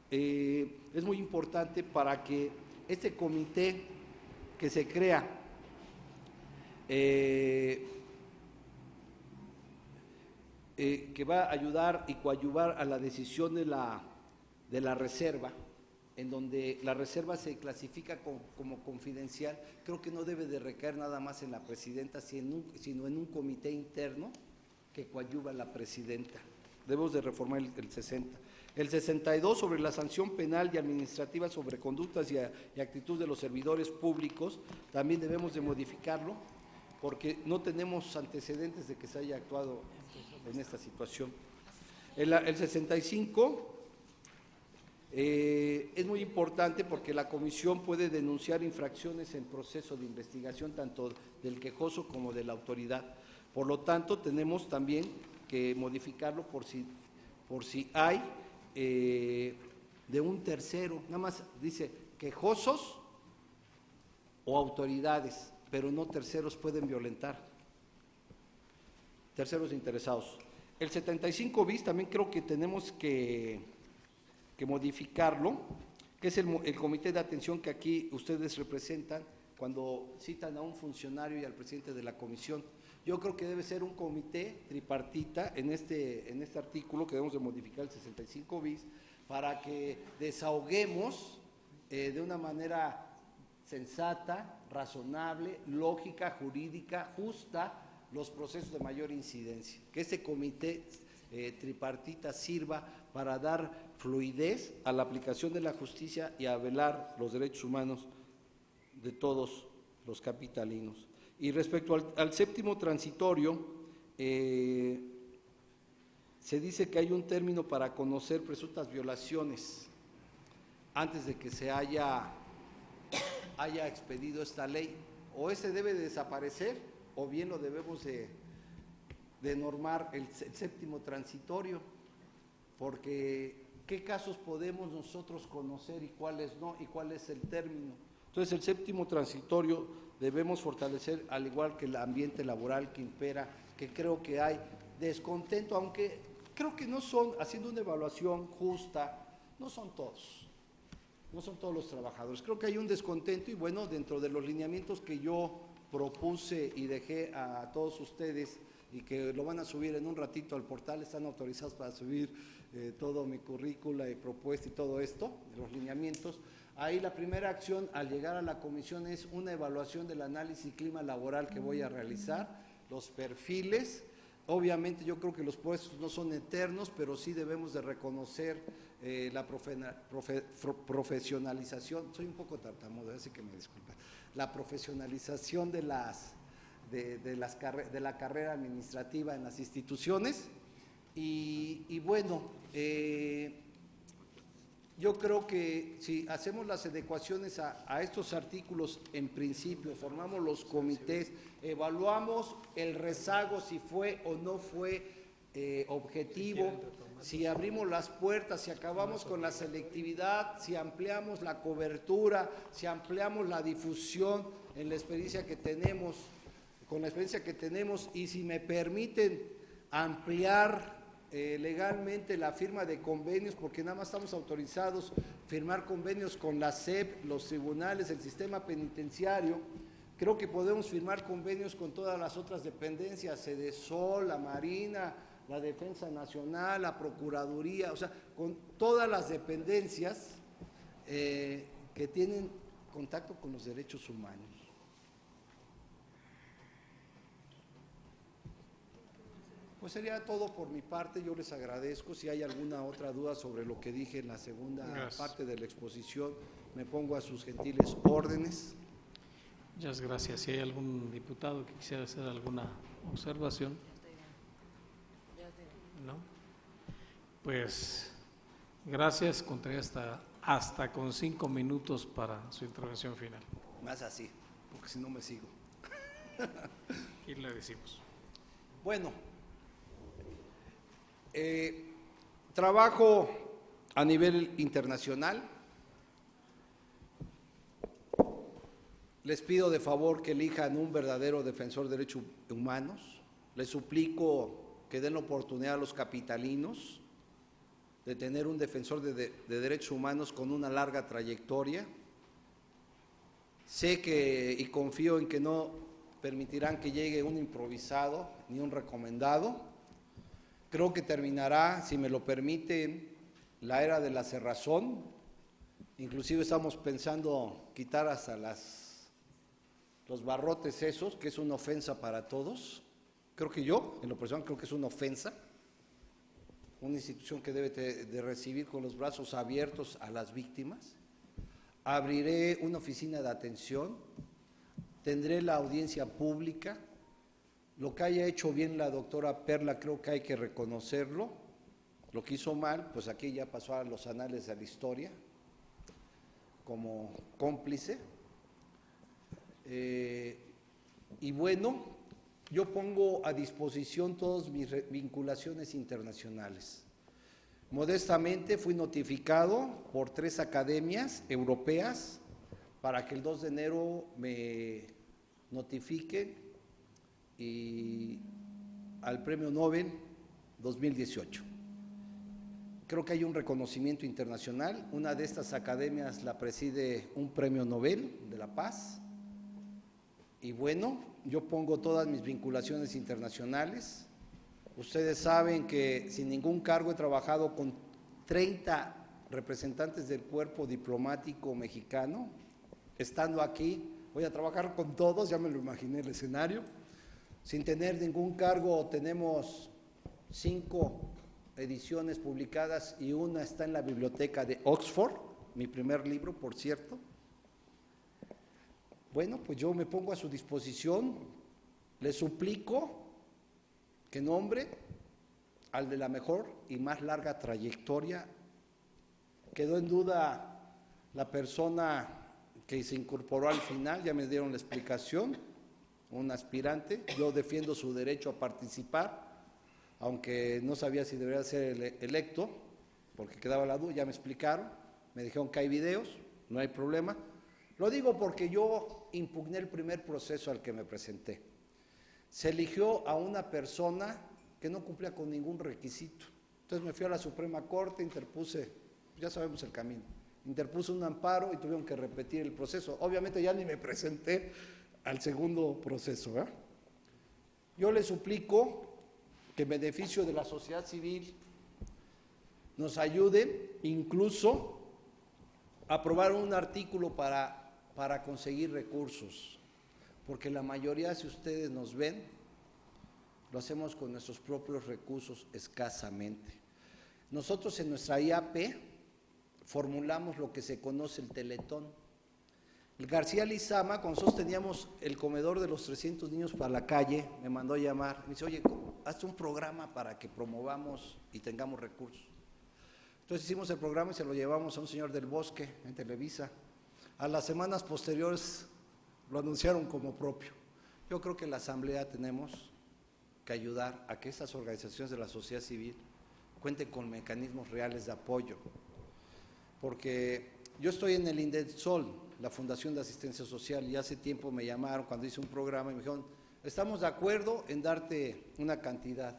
es muy importante para que este comité que se crea que va a ayudar y coadyuvar a la decisión de la reserva, en donde la reserva se clasifica como confidencial, creo que no debe de recaer nada más en la presidenta, sino en un comité interno que coadyuva a la presidenta. Debemos de reformar el 60. El 62 sobre la sanción penal y administrativa sobre conductas y actitud de los servidores públicos, también debemos de modificarlo, porque no tenemos antecedentes de que se haya actuado en esta situación. El 65 es muy importante porque la comisión puede denunciar infracciones en proceso de investigación tanto del quejoso como de la autoridad. Por lo tanto, tenemos también que modificarlo por si hay de un tercero, nada más dice quejosos o autoridades, pero no terceros pueden violentar, terceros interesados. El 75 bis también creo que tenemos que modificarlo, que es el comité de atención que aquí ustedes representan cuando citan a un funcionario y al presidente de la comisión. Yo creo que debe ser un comité tripartita en este artículo que debemos de modificar el 65 bis para que desahoguemos de una manera sensata, razonable, lógica, jurídica, justa, los procesos de mayor incidencia. Que este comité tripartita sirva para dar fluidez a la aplicación de la justicia y a velar los derechos humanos de todos los capitalinos. Y respecto al séptimo transitorio, se dice que hay un término para conocer presuntas violaciones antes de que se haya expedido esta ley. O ese debe de desaparecer o bien lo debemos de normar el séptimo transitorio, porque ¿qué casos podemos nosotros conocer y cuáles no? ¿Y cuál es el término? Entonces el séptimo transitorio debemos fortalecer, al igual que el ambiente laboral que impera, que creo que hay descontento, aunque creo que no son, haciendo una evaluación justa, no son todos los trabajadores. Creo que hay un descontento y bueno, dentro de los lineamientos que yo propuse y dejé a todos ustedes y que lo van a subir en un ratito al portal, están autorizados para subir todo mi currícula y propuesta y todo esto, los lineamientos. Ahí la primera acción al llegar a la comisión es una evaluación del análisis clima laboral que voy a realizar, los perfiles. Obviamente yo creo que los puestos no son eternos, pero sí debemos de reconocer la profesionalización, soy un poco tartamudo, así que me disculpan, la profesionalización de la carrera administrativa en las instituciones y bueno, yo creo que si hacemos las adecuaciones a estos artículos en principio, formamos los comités, evaluamos el rezago si fue o no fue objetivo, si abrimos las puertas, si acabamos con la selectividad, si ampliamos la cobertura, si ampliamos la difusión en la experiencia que tenemos, con la experiencia que tenemos y si me permiten ampliar legalmente la firma de convenios, porque nada más estamos autorizados a firmar convenios con la SEP, los tribunales, el sistema penitenciario. Creo que podemos firmar convenios con todas las otras dependencias, Sedesol, la Marina, la Defensa Nacional, la Procuraduría, o sea, con todas las dependencias que tienen contacto con los derechos humanos. Pues sería todo por mi parte, yo les agradezco. Si hay alguna otra duda sobre lo que dije en la segunda parte de la exposición, me pongo a sus gentiles órdenes.
Muchas gracias. Si hay algún diputado que quisiera hacer alguna observación. ¿No? Pues gracias, contaré hasta con 5 minutos para su intervención final.
Más así, porque si no me sigo.
Y le decimos.
Bueno, trabajo a nivel internacional. Les pido de favor que elijan un verdadero defensor de derechos humanos. Les suplico que den la oportunidad a los capitalinos de tener un defensor de derechos humanos con una larga trayectoria. Sé que y confío en que no permitirán que llegue un improvisado ni un recomendado. Creo que terminará, si me lo permiten, la era de la cerrazón. Inclusive estamos pensando quitar hasta los barrotes esos, que es una ofensa para todos. Creo que yo, en lo personal, creo que es una ofensa. Una institución que debe de recibir con los brazos abiertos a las víctimas. Abriré una oficina de atención, tendré la audiencia pública. Lo que haya hecho bien la doctora Perla, creo que hay que reconocerlo. Lo que hizo mal, pues aquí ya pasó a los anales de la historia como cómplice. Y bueno, yo pongo a disposición todas mis vinculaciones internacionales. Modestamente fui notificado por 3 academias europeas para que el 2 de enero me notifiquen al Premio Nobel 2018. Creo que hay un reconocimiento internacional. Una de estas academias la preside un Premio Nobel de la Paz. Y bueno, yo pongo todas mis vinculaciones internacionales. Ustedes saben que sin ningún cargo he trabajado con 30 representantes del cuerpo diplomático mexicano. Estando aquí, voy a trabajar con todos, ya me lo imaginé el escenario. Sin tener ningún cargo, tenemos 5 ediciones publicadas y una está en la biblioteca de Oxford, mi primer libro, por cierto. Bueno, pues yo me pongo a su disposición, les suplico que nombre al de la mejor y más larga trayectoria. Quedó en duda la persona que se incorporó al final, ya me dieron la explicación, un aspirante. Yo defiendo su derecho a participar, aunque no sabía si debería ser electo, porque quedaba la duda, ya me explicaron, me dijeron que hay videos, no hay problema. Lo digo porque yo impugné el primer proceso al que me presenté. Se eligió a una persona que no cumplía con ningún requisito. Entonces me fui a la Suprema Corte, interpuse, ya sabemos el camino, interpuse un amparo y tuvieron que repetir el proceso. Obviamente ya ni me presenté al segundo proceso, ¿eh? Yo les suplico que en beneficio de la sociedad civil nos ayuden incluso a aprobar un artículo para conseguir recursos, porque la mayoría, si ustedes nos ven, lo hacemos con nuestros propios recursos escasamente. Nosotros en nuestra IAP formulamos lo que se conoce el Teletón. El García Lizama, cuando nosotros teníamos el comedor de los 300 niños para la calle, me mandó a llamar, me dice, oye, hazte un programa para que promovamos y tengamos recursos. Entonces hicimos el programa y se lo llevamos a un señor del Bosque en Televisa. A las semanas posteriores lo anunciaron como propio. Yo creo que en la Asamblea tenemos que ayudar a que estas organizaciones de la sociedad civil cuenten con mecanismos reales de apoyo. Porque yo estoy en el INDESOL, la Fundación de Asistencia Social, y hace tiempo me llamaron cuando hice un programa y me dijeron, estamos de acuerdo en darte una cantidad,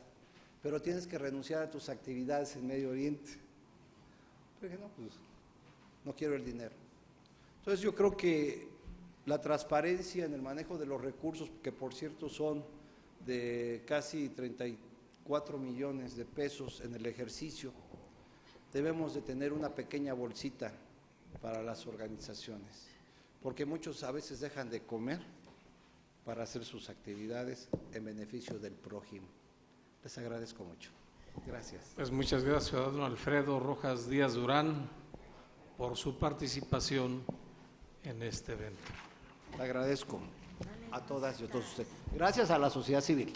pero tienes que renunciar a tus actividades en Medio Oriente. Yo dije, no, pues no quiero el dinero. Entonces yo creo que la transparencia en el manejo de los recursos, que por cierto son de casi 34 millones de pesos en el ejercicio, debemos de tener una pequeña bolsita para las organizaciones, porque muchos a veces dejan de comer para hacer sus actividades en beneficio del prójimo. Les agradezco mucho. Gracias.
Pues muchas gracias, ciudadano Alfredo Rojas Díaz Durán, por su participación en este evento.
Le agradezco a todas y a todos ustedes. Gracias a la sociedad civil.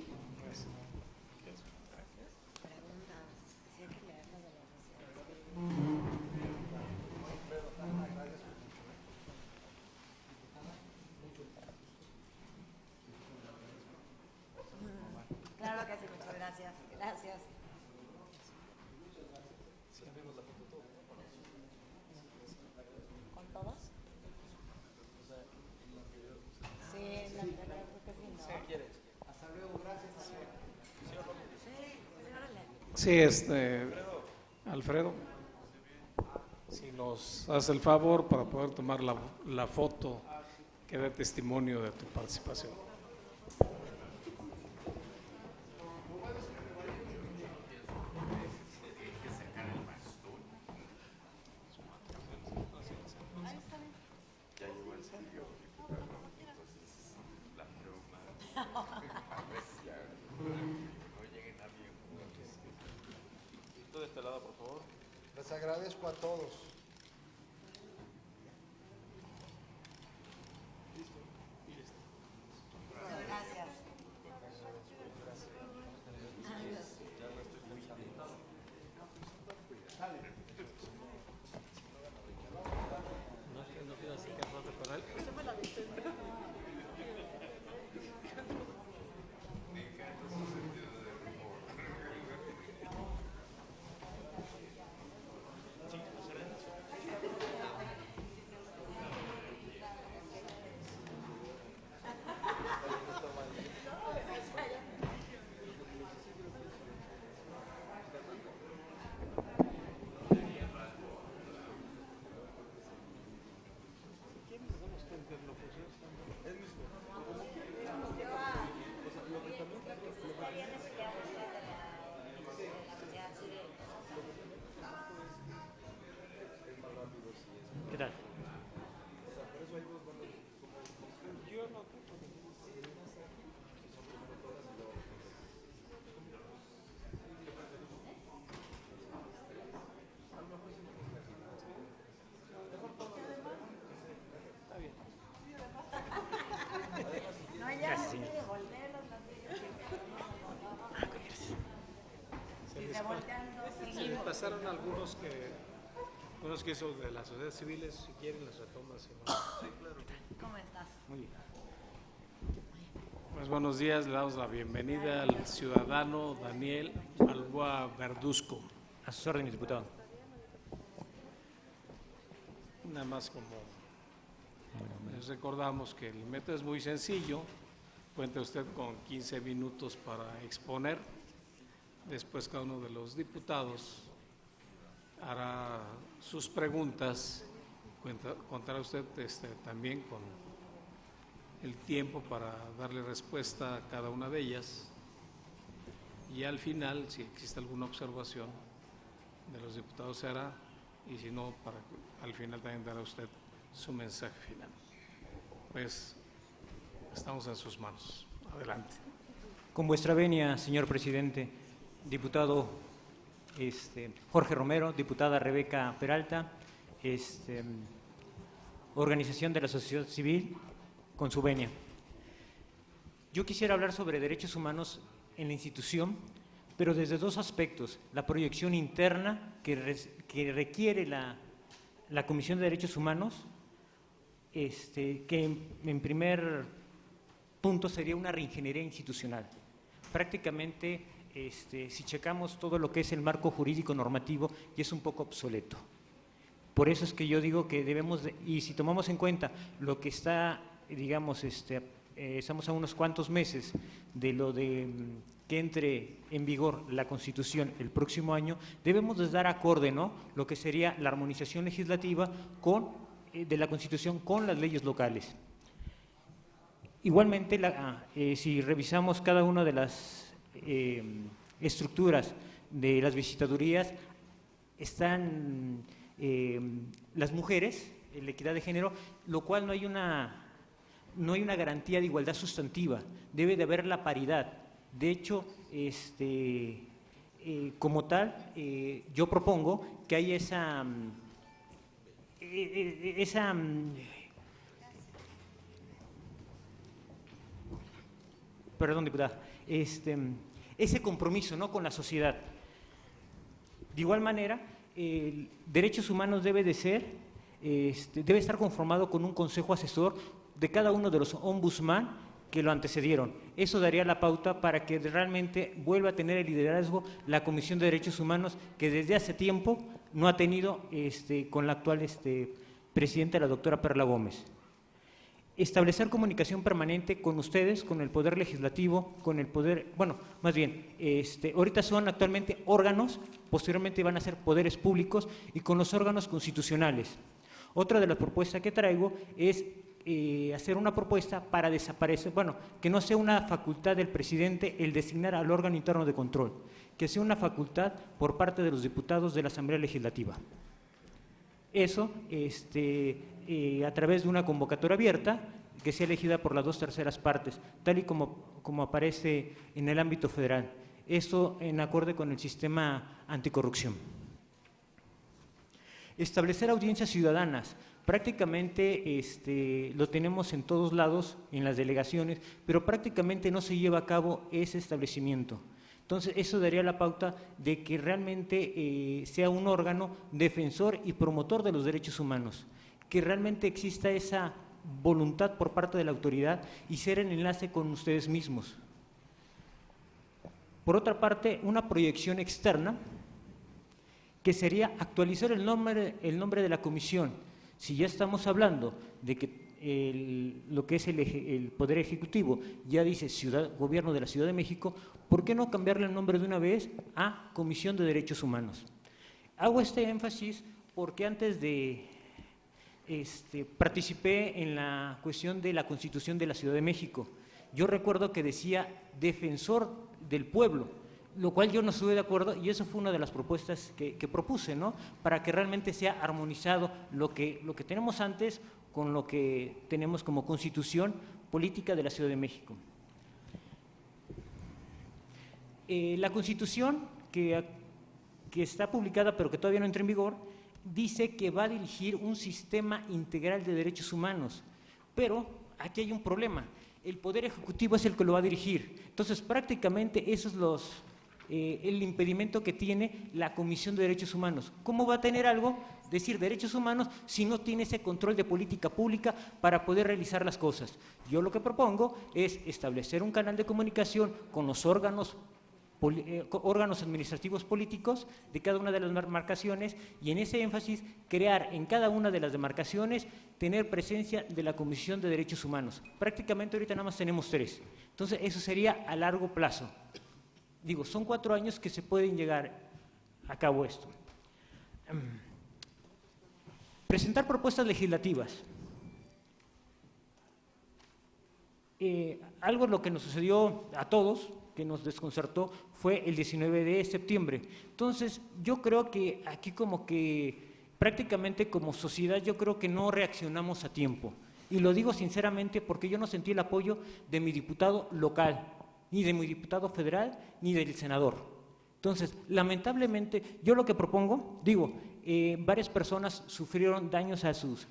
Claro que sí, muchas gracias. Gracias. ¿Con todos? Sí, en la anterior creo que sí, ¿no? Sí, ¿quieres? Hasta luego, gracias. Sí, órale.
Sí, Alfredo, si nos hace el favor para poder tomar la foto que dé testimonio de tu participación.
Les agradezco a todos.
Gracias.
¿Qué tal?
No, ya,
Gracias,
sí,
señor.
voltearlos, si se voltean dos
Sí,
seguidos.
pasaron algunos que hizo de las sociedades civiles, si quieren las retomas, si no.
¿Cómo estás?
Muy bien.
Pues buenos días, le damos la bienvenida al ciudadano Daniel Balboa Verduzco.
A sus órdenes, diputado.
Nada más como les recordamos que el método es muy sencillo, cuenta usted con 15 minutos para exponer, después cada uno de los diputados hará sus preguntas, contará usted también con el tiempo para darle respuesta a cada una de ellas y al final, si existe alguna observación de los diputados se hará y si no, al final también dará usted su mensaje final. Pues estamos en sus manos. Adelante.
Con vuestra venia, señor presidente, diputado Jorge Romero, diputada Rebeca Peralta, organización de la sociedad civil, con su venia. Yo quisiera hablar sobre derechos humanos en la institución, pero desde dos aspectos: la proyección interna que requiere la Comisión de Derechos Humanos, que en primer punto sería una reingeniería institucional. Prácticamente, si checamos todo lo que es el marco jurídico normativo, ya es un poco obsoleto. Por eso es que yo digo que debemos, y si tomamos en cuenta lo que está, digamos, estamos a unos cuantos meses de lo de que entre en vigor la Constitución el próximo año, debemos de dar acorde, ¿no?, lo que sería la armonización legislativa de la Constitución con las leyes locales. Igualmente, si revisamos cada una de las estructuras de las visitadurías, están las mujeres, la equidad de género, lo cual no hay una garantía de igualdad sustantiva, debe de haber la paridad. De hecho, como tal, yo propongo que haya perdón, diputada, ese compromiso, ¿no?, con la sociedad. De igual manera, derechos humanos debe estar conformado con un consejo asesor de cada uno de los ombudsman que lo antecedieron. Eso daría la pauta para que realmente vuelva a tener el liderazgo la Comisión de Derechos Humanos, que desde hace tiempo no ha tenido con la actual presidenta, la doctora Perla Gómez. Establecer comunicación permanente con ustedes, con el Poder Legislativo, con el Poder, bueno, más bien, ahorita son actualmente órganos, posteriormente van a ser poderes públicos, y con los órganos constitucionales. Otra de las propuestas que traigo es hacer una propuesta para desaparecer, bueno, que no sea una facultad del presidente el designar al órgano interno de control, que sea una facultad por parte de los diputados de la Asamblea Legislativa. Eso, a través de una convocatoria abierta, que sea elegida por las 2/3 partes, tal y como aparece en el ámbito federal. Esto en acorde con el sistema anticorrupción. Establecer audiencias ciudadanas. Prácticamente lo tenemos en todos lados, en las delegaciones, pero prácticamente no se lleva a cabo ese establecimiento. Entonces, eso daría la pauta de que realmente sea un órgano defensor y promotor de los derechos humanos, que realmente exista esa voluntad por parte de la autoridad y ser el enlace con ustedes mismos. Por otra parte, una proyección externa, que sería actualizar el nombre de la comisión. Si ya estamos hablando de que lo que es el Poder Ejecutivo ya dice Gobierno de la Ciudad de México, ¿por qué no cambiarle el nombre de una vez a Comisión de Derechos Humanos? Hago este énfasis porque antes de participé en la cuestión de la Constitución de la Ciudad de México. Yo recuerdo que decía defensor del pueblo, lo cual yo no estuve de acuerdo, y eso fue una de las propuestas que propuse, ¿no?, para que realmente sea armonizado lo que tenemos antes con lo que tenemos como Constitución Política de la Ciudad de México. La Constitución que está publicada pero que todavía no entra en vigor, dice que va a dirigir un sistema integral de derechos humanos, pero aquí hay un problema. El Poder Ejecutivo es el que lo va a dirigir. Entonces, prácticamente eso es el impedimento que tiene la Comisión de Derechos Humanos. ¿Cómo va a tener algo, decir derechos humanos, si no tiene ese control de política pública para poder realizar las cosas? Yo lo que propongo es establecer un canal de comunicación con los órganos administrativos políticos de cada una de las demarcaciones, y en ese énfasis crear en cada una de las demarcaciones tener presencia de la Comisión de Derechos Humanos. Prácticamente ahorita nada más tenemos 3. Entonces, eso sería a largo plazo. Digo, son 4 años que se pueden llegar a cabo esto. Presentar propuestas legislativas. Algo lo que nos sucedió a todos, que nos desconcertó, fue el 19 de septiembre. Entonces, yo creo que aquí como que prácticamente como sociedad yo creo que no reaccionamos a tiempo. Y lo digo sinceramente porque yo no sentí el apoyo de mi diputado local, ni de mi diputado federal, ni del senador. Entonces, lamentablemente, yo lo que propongo, varias personas sufrieron daños a sus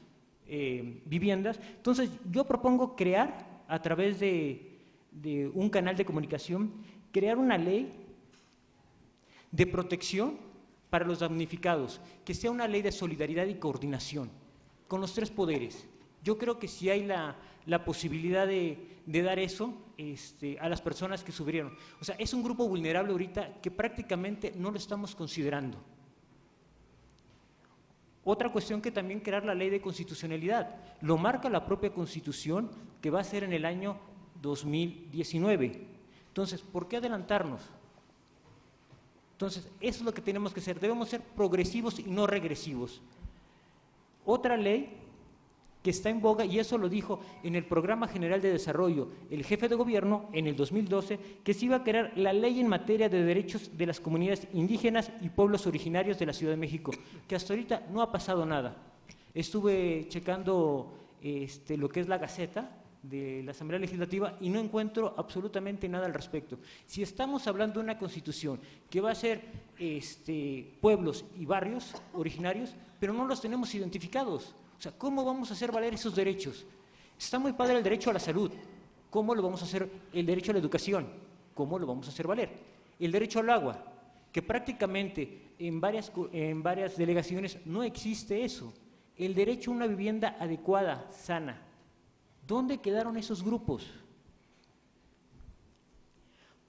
viviendas. Entonces, yo propongo crear, a través de un canal de comunicación, crear una ley de protección para los damnificados, que sea una ley de solidaridad y coordinación con los 3 poderes. Yo creo que sí hay la posibilidad de dar eso a las personas que sufrieron. O sea, es un grupo vulnerable ahorita que prácticamente no lo estamos considerando. Otra cuestión, que también crear la ley de constitucionalidad. Lo marca la propia Constitución, que va a ser en el año 2019. Entonces, ¿por qué adelantarnos? Entonces, eso es lo que tenemos que hacer. Debemos ser progresivos y no regresivos. Otra ley que está en boga, y eso lo dijo en el Programa General de Desarrollo el jefe de gobierno en el 2012, que se iba a crear la ley en materia de derechos de las comunidades indígenas y pueblos originarios de la Ciudad de México, que hasta ahorita no ha pasado nada. Estuve checando lo que es la Gaceta de la Asamblea Legislativa y no encuentro absolutamente nada al respecto. Si estamos hablando de una constitución que va a ser pueblos y barrios originarios, pero no los tenemos identificados, o sea, ¿cómo vamos a hacer valer esos derechos? Está muy padre el derecho a la salud, ¿cómo lo vamos a hacer? El derecho a la educación, ¿cómo lo vamos a hacer valer? El derecho al agua, que prácticamente en varias delegaciones no existe eso. El derecho a una vivienda adecuada, sana. ¿Dónde quedaron esos grupos?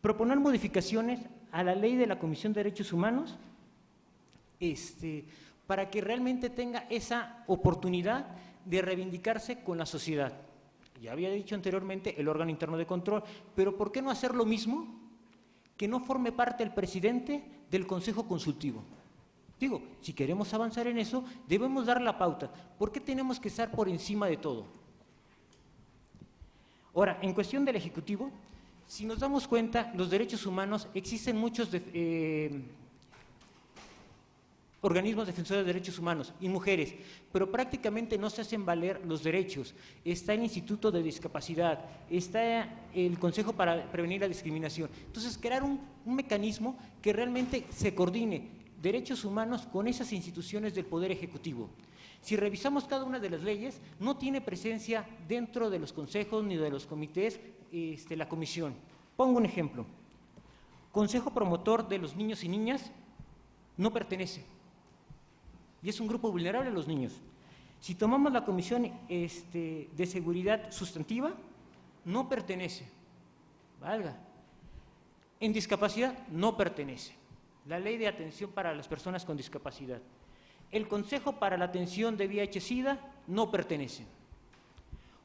Proponer modificaciones a la ley de la Comisión de Derechos Humanos para que realmente tenga esa oportunidad de reivindicarse con la sociedad. Ya había dicho anteriormente el órgano interno de control, pero ¿por qué no hacer lo mismo? Que no forme parte el presidente del Consejo Consultivo. Digo, si queremos avanzar en eso, debemos dar la pauta. ¿Por qué tenemos que estar por encima de todo? Ahora, en cuestión del Ejecutivo, si nos damos cuenta, los derechos humanos, existen muchos organismos defensores de derechos humanos y mujeres, pero prácticamente no se hacen valer los derechos. Está el Instituto de Discapacidad, está el Consejo para Prevenir la Discriminación. Entonces, crear un mecanismo que realmente se coordine derechos humanos con esas instituciones del Poder Ejecutivo. Si revisamos cada una de las leyes, no tiene presencia dentro de los consejos ni de los comités la comisión. Pongo un ejemplo. Consejo Promotor de los Niños y Niñas no pertenece. Y es un grupo vulnerable los niños. Si tomamos la Comisión de Seguridad Sustantiva, no pertenece. Valga. En discapacidad, no pertenece. La Ley de Atención para las Personas con Discapacidad. El Consejo para la Atención de VIH-Sida no pertenece.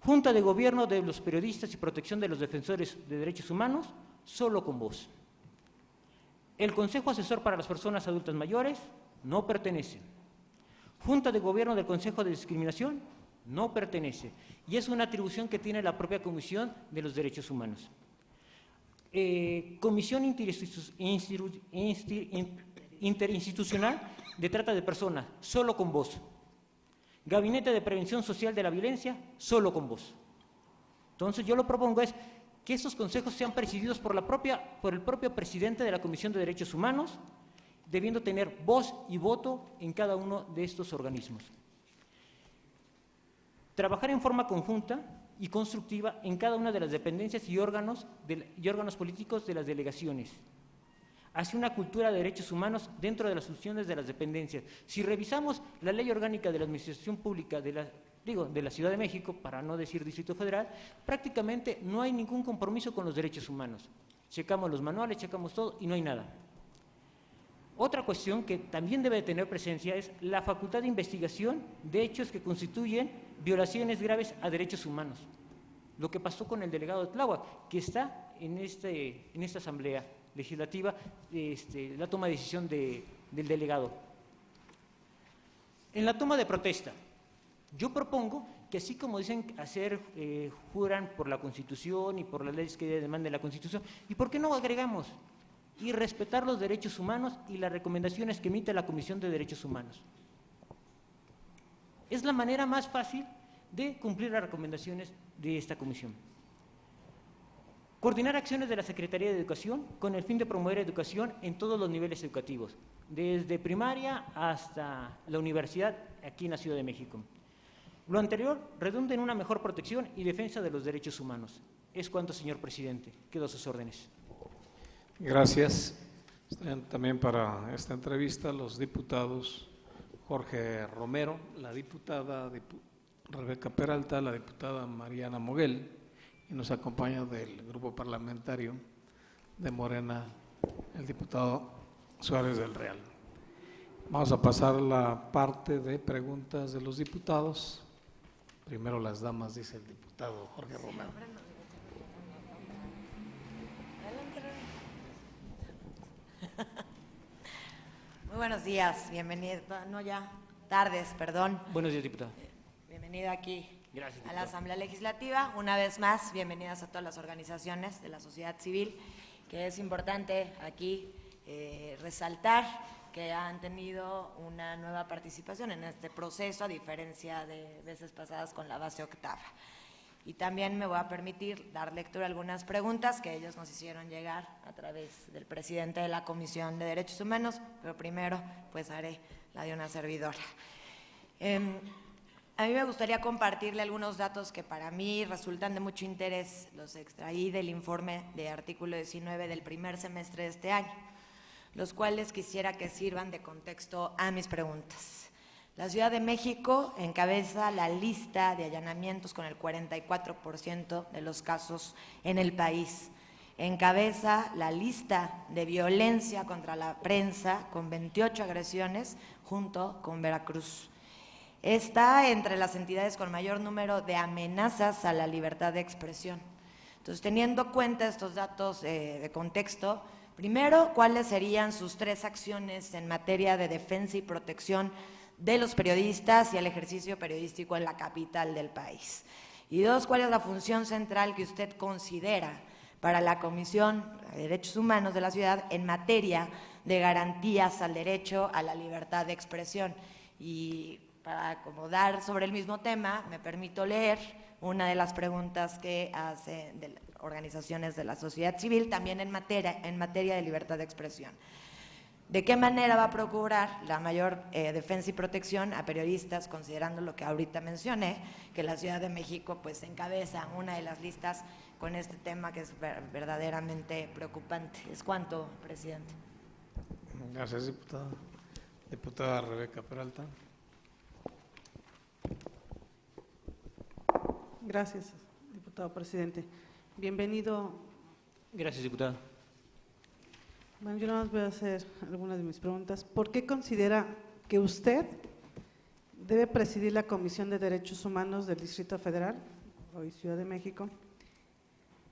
Junta de Gobierno de los Periodistas y Protección de los Defensores de Derechos Humanos, solo con voz. El Consejo Asesor para las Personas Adultas Mayores no pertenece. Junta de Gobierno del Consejo de Discriminación no pertenece. Y es una atribución que tiene la propia Comisión de los Derechos Humanos. Comisión Interinstitucional de Trata de Personas, solo con voz. Gabinete de Prevención Social de la Violencia, solo con voz. Entonces, yo lo propongo es que estos consejos sean presididos por el propio presidente de la Comisión de Derechos Humanos, debiendo tener voz y voto en cada uno de estos organismos. Trabajar en forma conjunta y constructiva en cada una de las dependencias y órganos políticos de las delegaciones. Hacia una cultura de derechos humanos dentro de las funciones de las dependencias. Si revisamos la Ley Orgánica de la Administración Pública de la Ciudad de México, para no decir Distrito Federal, prácticamente no hay ningún compromiso con los derechos humanos. Checamos los manuales, checamos todo y no hay nada. Otra cuestión que también debe tener presencia es la facultad de investigación de hechos que constituyen violaciones graves a derechos humanos. Lo que pasó con el delegado de Tláhuac, que está en esta asamblea legislativa, la toma de decisión del delegado. En la toma de protesta, yo propongo que así como dicen juran por la Constitución y por las leyes que demanden la Constitución, ¿y por qué no agregamos? Y respetar los derechos humanos y las recomendaciones que emite la Comisión de Derechos Humanos. Es la manera más fácil de cumplir las recomendaciones de esta comisión. Coordinar acciones de la Secretaría de Educación con el fin de promover educación en todos los niveles educativos, desde primaria hasta la universidad aquí en la Ciudad de México. Lo anterior redunda en una mejor protección y defensa de los derechos humanos. Es cuanto, señor presidente. Quedo a sus órdenes.
Gracias. Están también para esta entrevista los diputados Jorge Romero, la diputada Rebeca Peralta, la diputada Mariana Moguel, y nos acompaña del grupo parlamentario de Morena, el diputado Suárez del Real. Vamos a pasar la parte de preguntas de los diputados. Primero las damas, dice el diputado Jorge Romero.
Muy buenos días, bienvenidos, tardes, perdón.
Buenos días, diputada.
Bienvenido. Bienvenido aquí
Gracias,
a la
diputado.
Asamblea Legislativa. Una vez más, bienvenidas a todas las organizaciones de la sociedad civil, que es importante aquí resaltar que han tenido una nueva participación en este proceso, a diferencia de veces pasadas con la base octava. Y también me voy a permitir dar lectura a algunas preguntas que ellos nos hicieron llegar a través del presidente de la Comisión de Derechos Humanos, pero primero pues haré la de una servidora. A mí me gustaría compartirle algunos datos que para mí resultan de mucho interés. Los extraí del informe de artículo 19 del primer semestre de este año, los cuales quisiera que sirvan de contexto a mis preguntas. La Ciudad de México encabeza la lista de allanamientos con el 44% de los casos en el país. Encabeza la lista de violencia contra la prensa con 28 agresiones junto con Veracruz. Está entre las entidades con mayor número de amenazas a la libertad de expresión. Entonces, teniendo en cuenta estos datos de contexto, primero, ¿cuáles serían sus 3 acciones en materia de defensa y protección de los periodistas y el ejercicio periodístico en la capital del país? Y 2, ¿cuál es la función central que usted considera para la Comisión de Derechos Humanos de la ciudad en materia de garantías al derecho a la libertad de expresión? Y para acomodar sobre el mismo tema, me permito leer una de las preguntas que hacen de organizaciones de la sociedad civil, también en materia de libertad de expresión. ¿De qué manera va a procurar la mayor defensa y protección a periodistas, considerando lo que ahorita mencioné, que la Ciudad de México pues encabeza una de las listas con este tema que es verdaderamente preocupante? Es cuanto, presidente.
Gracias, diputada. Diputada Rebeca Peralta.
Gracias, diputado presidente. Bienvenido.
Gracias, diputado.
Bueno, yo nada más voy a hacer algunas de mis preguntas. ¿Por qué considera que usted debe presidir la Comisión de Derechos Humanos del Distrito Federal, hoy Ciudad de México?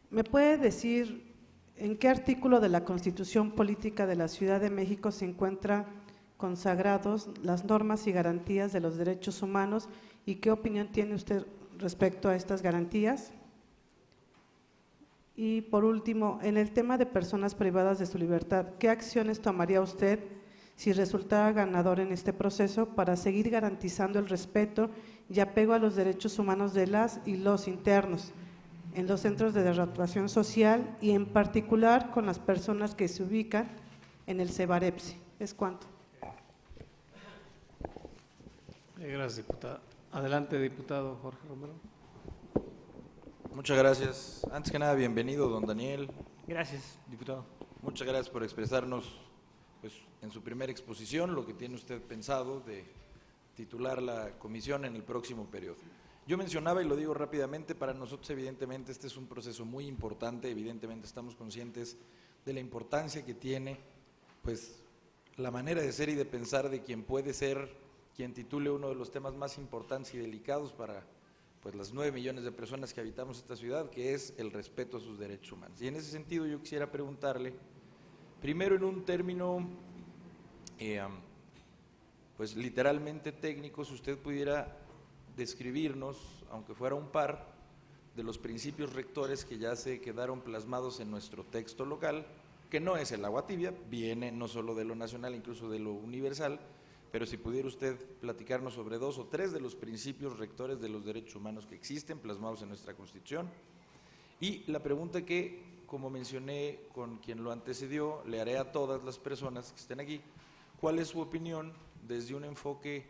¿Me puede decir en qué artículo de la Constitución Política de la Ciudad de México se encuentran consagrados las normas y garantías de los derechos humanos y qué opinión tiene usted respecto a estas garantías? Y por último, en el tema de personas privadas de su libertad, ¿qué acciones tomaría usted si resultara ganador en este proceso para seguir garantizando el respeto y apego a los derechos humanos de las y los internos en los centros de reeducación social y en particular con las personas que se ubican en el Cebarepsi? ¿Es cuánto?
Gracias, diputada. Adelante, diputado Jorge Romero.
Muchas gracias. Antes que nada, bienvenido, don Daniel.
Gracias, diputado.
Muchas gracias por expresarnos pues, en su primera exposición lo que tiene usted pensado de titular la comisión en el próximo periodo. Yo mencionaba, y lo digo rápidamente, para nosotros evidentemente este es un proceso muy importante, evidentemente estamos conscientes de la importancia que tiene pues, la manera de ser y de pensar de quien puede ser, quien titule uno de los temas más importantes y delicados para pues, las 9 millones de personas que habitamos esta ciudad, que es el respeto a sus derechos humanos. Y en ese sentido yo quisiera preguntarle, primero en un término pues literalmente técnico, si usted pudiera describirnos, aunque fuera un par, de los principios rectores que ya se quedaron plasmados en nuestro texto local, que no es el agua tibia, viene no solo de lo nacional, incluso de lo universal, pero si pudiera usted platicarnos sobre 2 o 3 de los principios rectores de los derechos humanos que existen, plasmados en nuestra Constitución. Y la pregunta que, como mencioné con quien lo antecedió, le haré a todas las personas que estén aquí, ¿cuál es su opinión desde un enfoque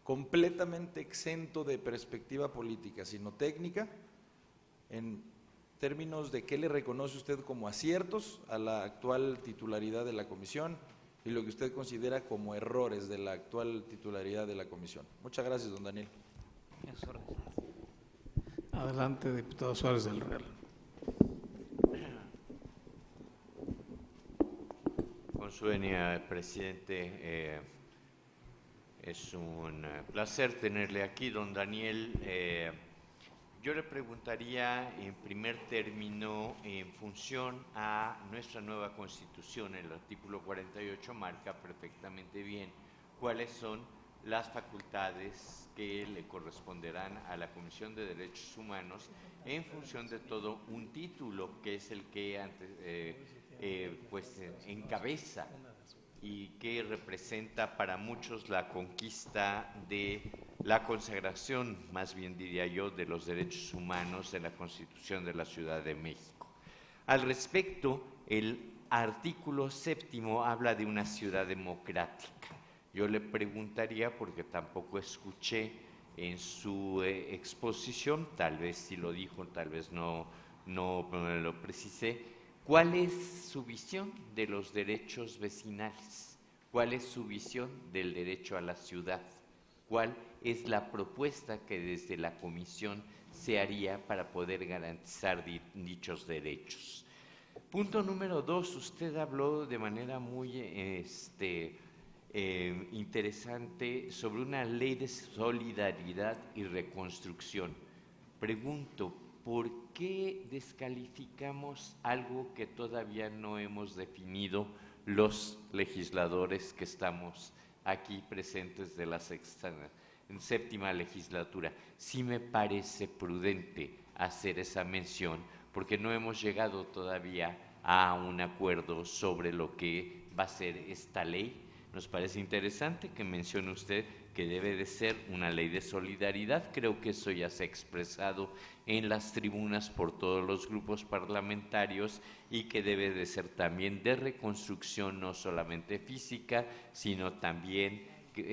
completamente exento de perspectiva política, sino técnica, en términos de qué le reconoce usted como aciertos a la actual titularidad de la comisión y lo que usted considera como errores de la actual titularidad de la comisión? Muchas gracias, don Daniel.
Adelante, diputado Suárez del Real.
Con su venia, presidente, es un placer tenerle aquí, don Daniel. Yo le preguntaría en primer término, en función a nuestra nueva Constitución, el artículo 48 marca perfectamente bien cuáles son las facultades que le corresponderán a la Comisión de Derechos Humanos en función de todo un título que es el que encabeza y que representa para muchos la conquista de la consagración, más bien diría yo, de los derechos humanos de la Constitución de la Ciudad de México. Al respecto, el artículo 7º habla de una ciudad democrática. Yo le preguntaría, porque tampoco escuché en su exposición, tal vez sí lo dijo, tal vez no lo precisé, ¿cuál es su visión de los derechos vecinales? ¿Cuál es su visión del derecho a la ciudad? ¿Cuál es la propuesta que desde la Comisión se haría para poder garantizar dichos derechos? Punto número 2, usted habló de manera muy interesante sobre una ley de solidaridad y reconstrucción. Pregunto, ¿por qué descalificamos algo que todavía no hemos definido los legisladores que estamos aquí presentes de la séptima legislatura? Sí me parece prudente hacer esa mención porque no hemos llegado todavía a un acuerdo sobre lo que va a ser esta ley. Nos parece interesante que mencione usted que debe de ser una ley de solidaridad. Creo que eso ya se ha expresado en las tribunas por todos los grupos parlamentarios y que debe de ser también de reconstrucción, no solamente física, sino también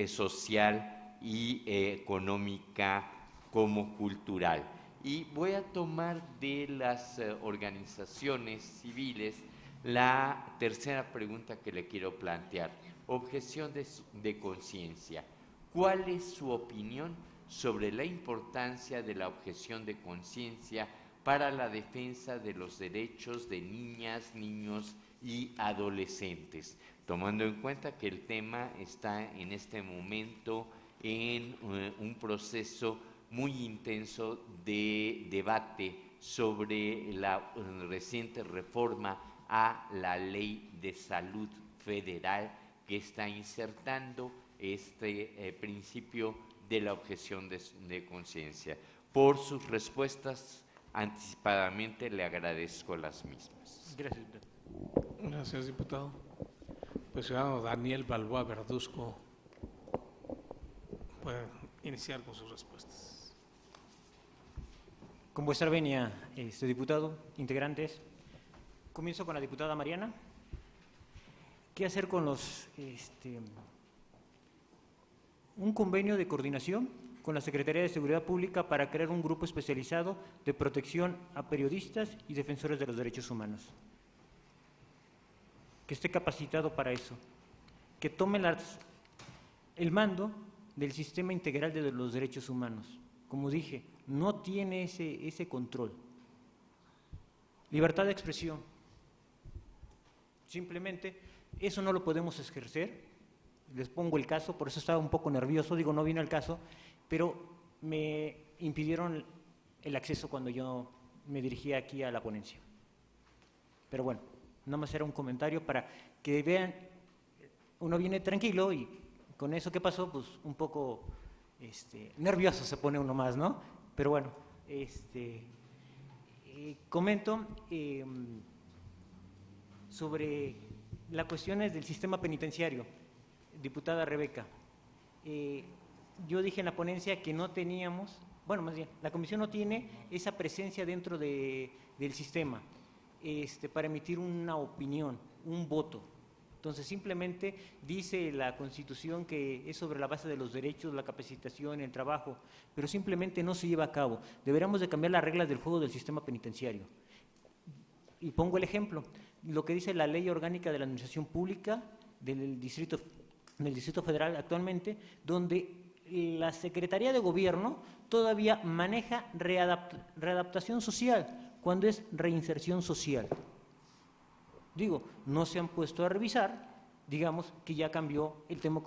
social y económica como cultural. Y voy a tomar de las organizaciones civiles la tercera pregunta que le quiero plantear. Objeción de conciencia. ¿Cuál es su opinión sobre la importancia de la objeción de conciencia para la defensa de los derechos de niñas, niños y adolescentes? Tomando en cuenta que el tema está en este momento en un proceso muy intenso de debate sobre la reciente reforma a la Ley de Salud Federal que está insertando este principio de la objeción de conciencia. Por sus respuestas, anticipadamente le agradezco las mismas.
Gracias.
Gracias, diputado. Pues ciudadano Daniel Balboa Verduzco puede iniciar con sus respuestas.
Con vuestra venia, diputado, integrantes, comienzo con la diputada Mariana. ¿Qué hacer con un convenio de coordinación con la Secretaría de Seguridad Pública para crear un grupo especializado de protección a periodistas y defensores de los derechos humanos? Que esté capacitado para eso, que tome el mando del sistema integral de los derechos humanos. Como dije, no tiene ese control. Libertad de expresión. Simplemente eso no lo podemos ejercer. Les pongo el caso, por eso estaba un poco nervioso, digo, no vino al caso, pero me impidieron el acceso cuando yo me dirigía aquí a la ponencia. Pero bueno, nada más era un comentario para que vean, uno viene tranquilo y con eso que pasó, pues un poco nervioso se pone uno más, ¿no? Pero bueno, comento sobre las cuestiones del sistema penitenciario. Diputada Rebeca, yo dije en la ponencia que no teníamos, bueno, más bien, la comisión no tiene esa presencia dentro del sistema para emitir una opinión, un voto. Entonces, simplemente dice la Constitución que es sobre la base de los derechos, la capacitación, el trabajo, pero simplemente no se lleva a cabo. Deberíamos de cambiar las reglas del juego del sistema penitenciario. Y pongo el ejemplo, lo que dice la Ley Orgánica de la Administración Pública del Distrito Federal actualmente, donde la Secretaría de Gobierno todavía maneja readaptación social, cuando es reinserción social. Digo, no se han puesto a revisar, digamos que ya cambió el tema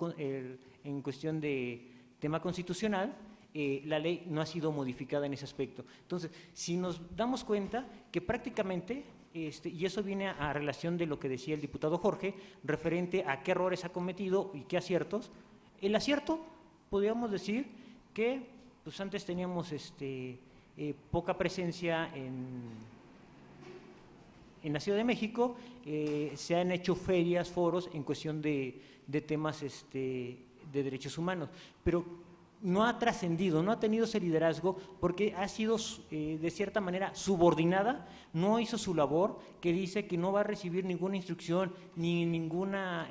en cuestión de tema constitucional, la ley no ha sido modificada en ese aspecto. Entonces, si nos damos cuenta que prácticamente, y eso viene a relación de lo que decía el diputado Jorge, referente a qué errores ha cometido y qué aciertos, el acierto podríamos decir que pues antes teníamos poca presencia en la Ciudad de México, se han hecho ferias, foros en cuestión de temas de derechos humanos, pero no ha trascendido, no ha tenido ese liderazgo porque ha sido de cierta manera subordinada, no hizo su labor, que dice que no va a recibir ninguna instrucción ni ninguna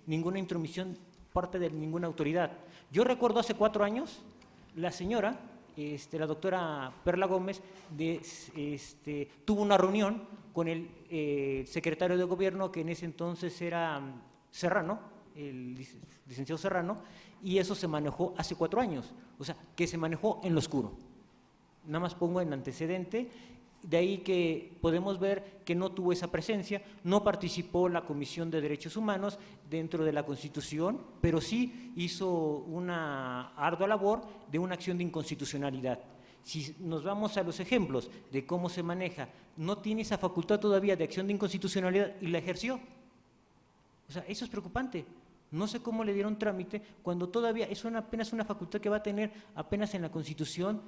intromisión parte de ninguna autoridad. Yo recuerdo hace 4 años, la señora, la doctora Perla Gómez, tuvo una reunión con el secretario de gobierno, que en ese entonces era Serrano, el licenciado Serrano, y eso se manejó hace 4 años, o sea, que se manejó en lo oscuro. Nada más pongo en antecedente, de ahí que podemos ver que no tuvo esa presencia, no participó la Comisión de Derechos Humanos dentro de la Constitución, pero sí hizo una ardua labor de una acción de inconstitucionalidad. Si nos vamos a los ejemplos de cómo se maneja, no tiene esa facultad todavía de acción de inconstitucionalidad y la ejerció. O sea, eso es preocupante. No sé cómo le dieron trámite cuando todavía es apenas una facultad que va a tener apenas en la Constitución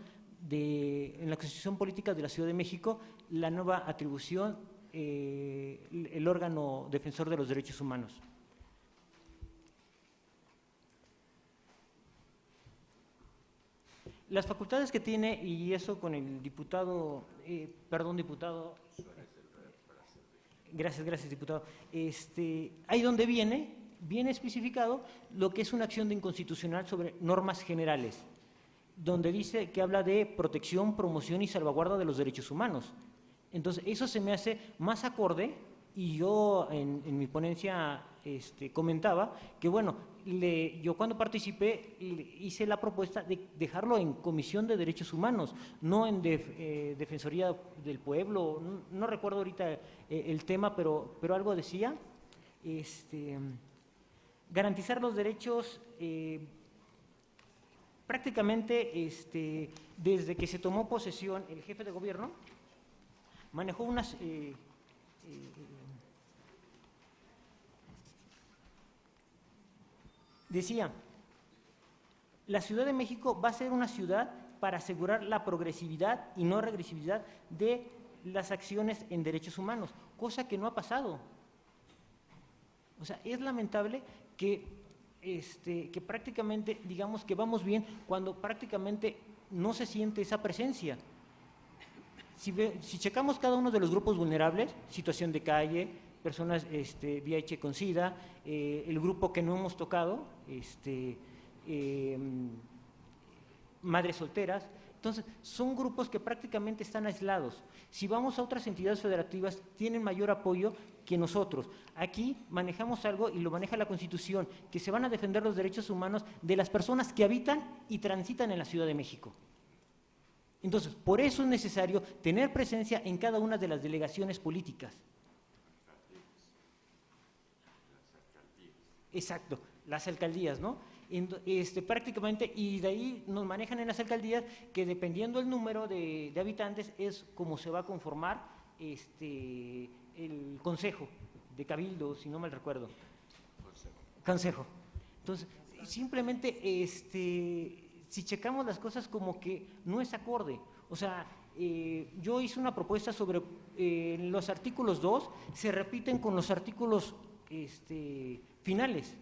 Política de la Ciudad de México, la nueva atribución, el órgano defensor de los derechos humanos. Las facultades que tiene, y eso con el diputado, gracias diputado, ahí donde viene especificado lo que es una acción de inconstitucional sobre normas generales, donde dice que habla de protección, promoción y salvaguarda de los derechos humanos. Entonces, eso se me hace más acorde, y yo en mi ponencia comentaba que, bueno, yo cuando participé hice la propuesta de dejarlo en Comisión de Derechos Humanos, no en Defensoría del Pueblo, no recuerdo ahorita el tema, pero algo decía, garantizar los derechos. Prácticamente desde que se tomó posesión el jefe de gobierno, manejó unas decía, la Ciudad de México va a ser una ciudad para asegurar la progresividad y no regresividad de las acciones en derechos humanos, cosa que no ha pasado. O sea, es lamentable que prácticamente digamos que vamos bien cuando prácticamente no se siente esa presencia. Si checamos cada uno de los grupos vulnerables, situación de calle, personas VIH con SIDA, el grupo que no hemos tocado, madres solteras, entonces son grupos que prácticamente están aislados. Si vamos a otras entidades federativas, tienen mayor apoyo que nosotros. Aquí manejamos algo, y lo maneja la Constitución, que se van a defender los derechos humanos de las personas que habitan y transitan en la Ciudad de México. Entonces, por eso es necesario tener presencia en cada una de las delegaciones políticas. Exacto, las alcaldías, ¿no? Prácticamente, y de ahí nos manejan en las alcaldías que dependiendo del número de habitantes es como se va a conformar el consejo de cabildo, si no mal recuerdo. Consejo. Entonces, simplemente, si checamos las cosas como que no es acorde. O sea, yo hice una propuesta sobre los artículos 2, se repiten con los artículos finales.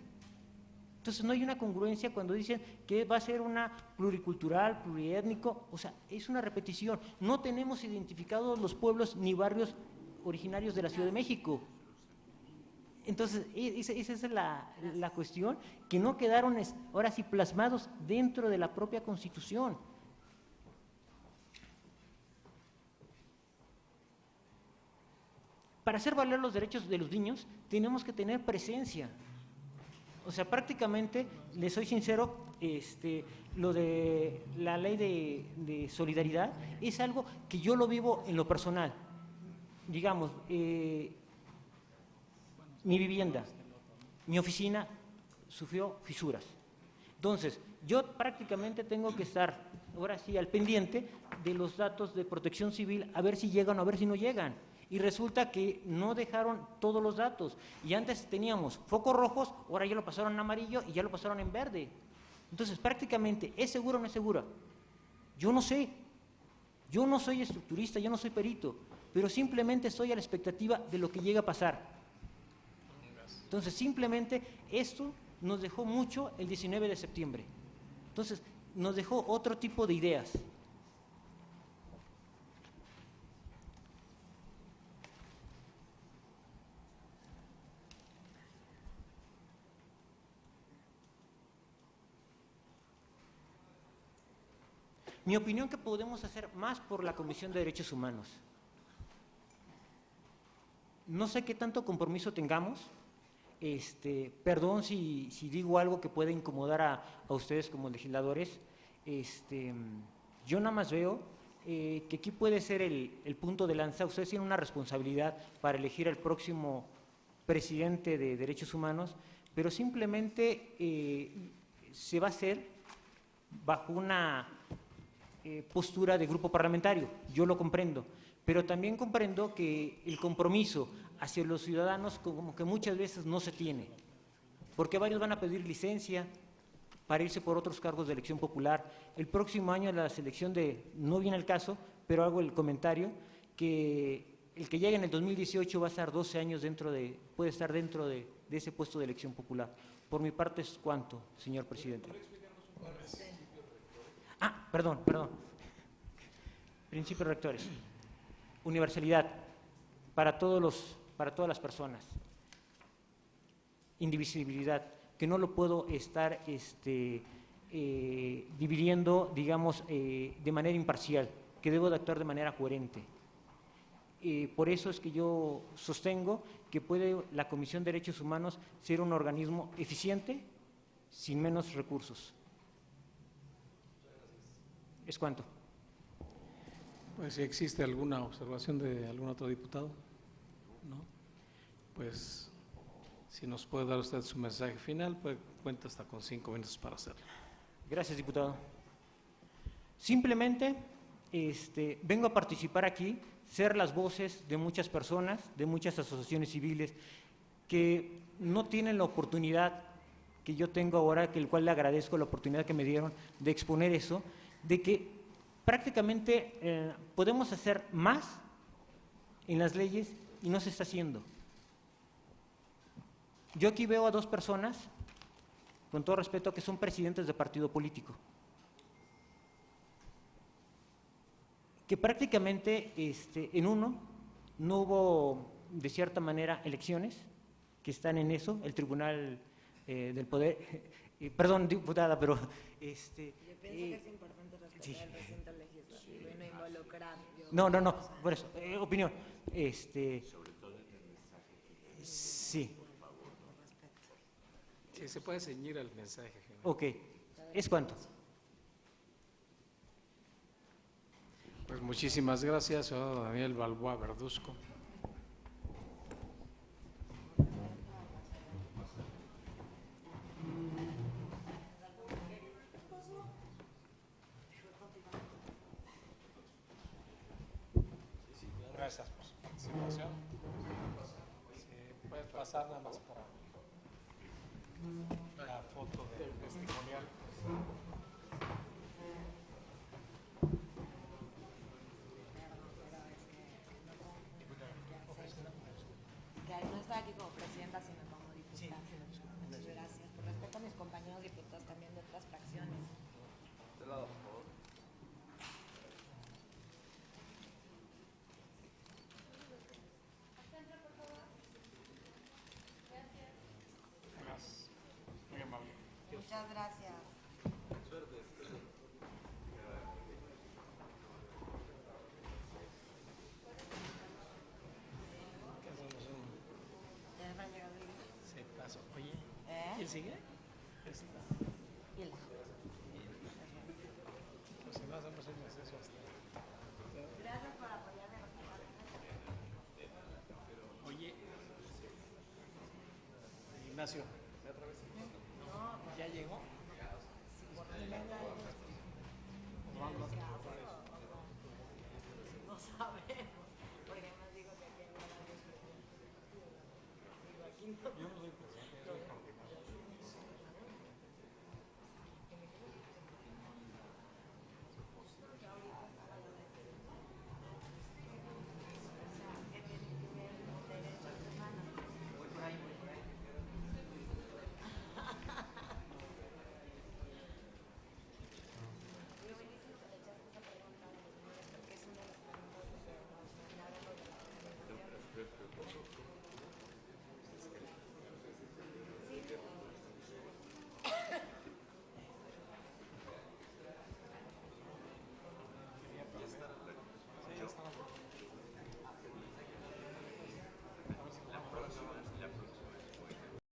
Entonces no hay una congruencia cuando dicen que va a ser una pluricultural, pluriétnico, o sea, es una repetición. No tenemos identificados los pueblos ni barrios originarios de la Ciudad de México. Entonces, esa es la cuestión, que no quedaron ahora sí plasmados dentro de la propia Constitución. Para hacer valer los derechos de los niños, tenemos que tener presencia. O sea, prácticamente, les soy sincero, lo de la ley de solidaridad es algo que yo lo vivo en lo personal. Digamos, mi vivienda, mi oficina sufrió fisuras. Entonces, yo prácticamente tengo que estar, ahora sí, al pendiente de los datos de Protección Civil, a ver si llegan o a ver si no llegan. Y resulta que no dejaron todos los datos. Y antes teníamos focos rojos, ahora ya lo pasaron en amarillo y ya lo pasaron en verde. Entonces, prácticamente, ¿es segura o no es segura? Yo no sé. Yo no soy estructurista, yo no soy perito, pero simplemente estoy a la expectativa de lo que llega a pasar. Entonces, simplemente esto nos dejó mucho el 19 de septiembre. Entonces, nos dejó otro tipo de ideas. Mi opinión que podemos hacer más por la Comisión de Derechos Humanos. No sé qué tanto compromiso tengamos. Perdón si digo algo que pueda incomodar a ustedes como legisladores. Yo nada más veo que aquí puede ser el punto de lanza. Ustedes tienen una responsabilidad para elegir al próximo presidente de Derechos Humanos, pero simplemente se va a hacer bajo una postura de grupo parlamentario. Yo lo comprendo, pero también comprendo que el compromiso hacia los ciudadanos como que muchas veces no se tiene, porque varios van a pedir licencia para irse por otros cargos de elección popular. El próximo año la selección no viene el caso, pero hago el comentario, que el que llegue en el 2018 va a estar 12 años puede estar dentro de ese puesto de elección popular. Por mi parte es cuanto, señor presidente. Perdón. Principios rectores. Universalidad para todas las personas. Indivisibilidad, que no lo puedo estar dividiendo, digamos, de manera imparcial, que debo de actuar de manera coherente. Por eso es que yo sostengo que puede la Comisión de Derechos Humanos ser un organismo eficiente, sin menos recursos. ¿Es cuánto?
Pues si existe alguna observación de algún otro diputado, ¿no? Pues si nos puede dar usted su mensaje final, pues cuenta hasta con 5 minutos para hacerlo.
Gracias, diputado. Simplemente vengo a participar aquí, ser las voces de muchas personas, de muchas asociaciones civiles que no tienen la oportunidad que yo tengo ahora, el cual le agradezco la oportunidad que me dieron de exponer eso, de que prácticamente podemos hacer más en las leyes y no se está haciendo. Yo aquí veo a 2 personas, con todo respeto, que son presidentes de partido político, que prácticamente en uno no hubo, de cierta manera, elecciones, que están en eso, el Tribunal del Poder, perdón, diputada, pero...
Yo pienso que es importante respetar
sí.
el recinto legislativo y no involucrar.
No, por eso, opinión. Sí.
Sí, se puede ceñir al mensaje final.
Ok. ¿Es cuánto?
Pues muchísimas gracias, señor Daniel Balboa Verduzco. Gracias por su participación. Puedes pasar nada más para la foto del testimonial.
Que no estoy aquí como presidenta, sino como diputada. Muchas gracias. Por respeto a mis compañeros diputados también de otras fracciones.
Muy amable.
Muchas gracias.
¿Qué hacemos?
Ya me han llegado
Sí, paso. Oye,
¿Eh?
¿quién sigue?
Y la.
Pues si no hacemos un exceso hasta...
Gracias por apoyarme.
Oye, Ignacio, ¿otra vez? ¿Ya llegó?
No sabemos. Porque además digo que aquí en la... Digo, aquí no.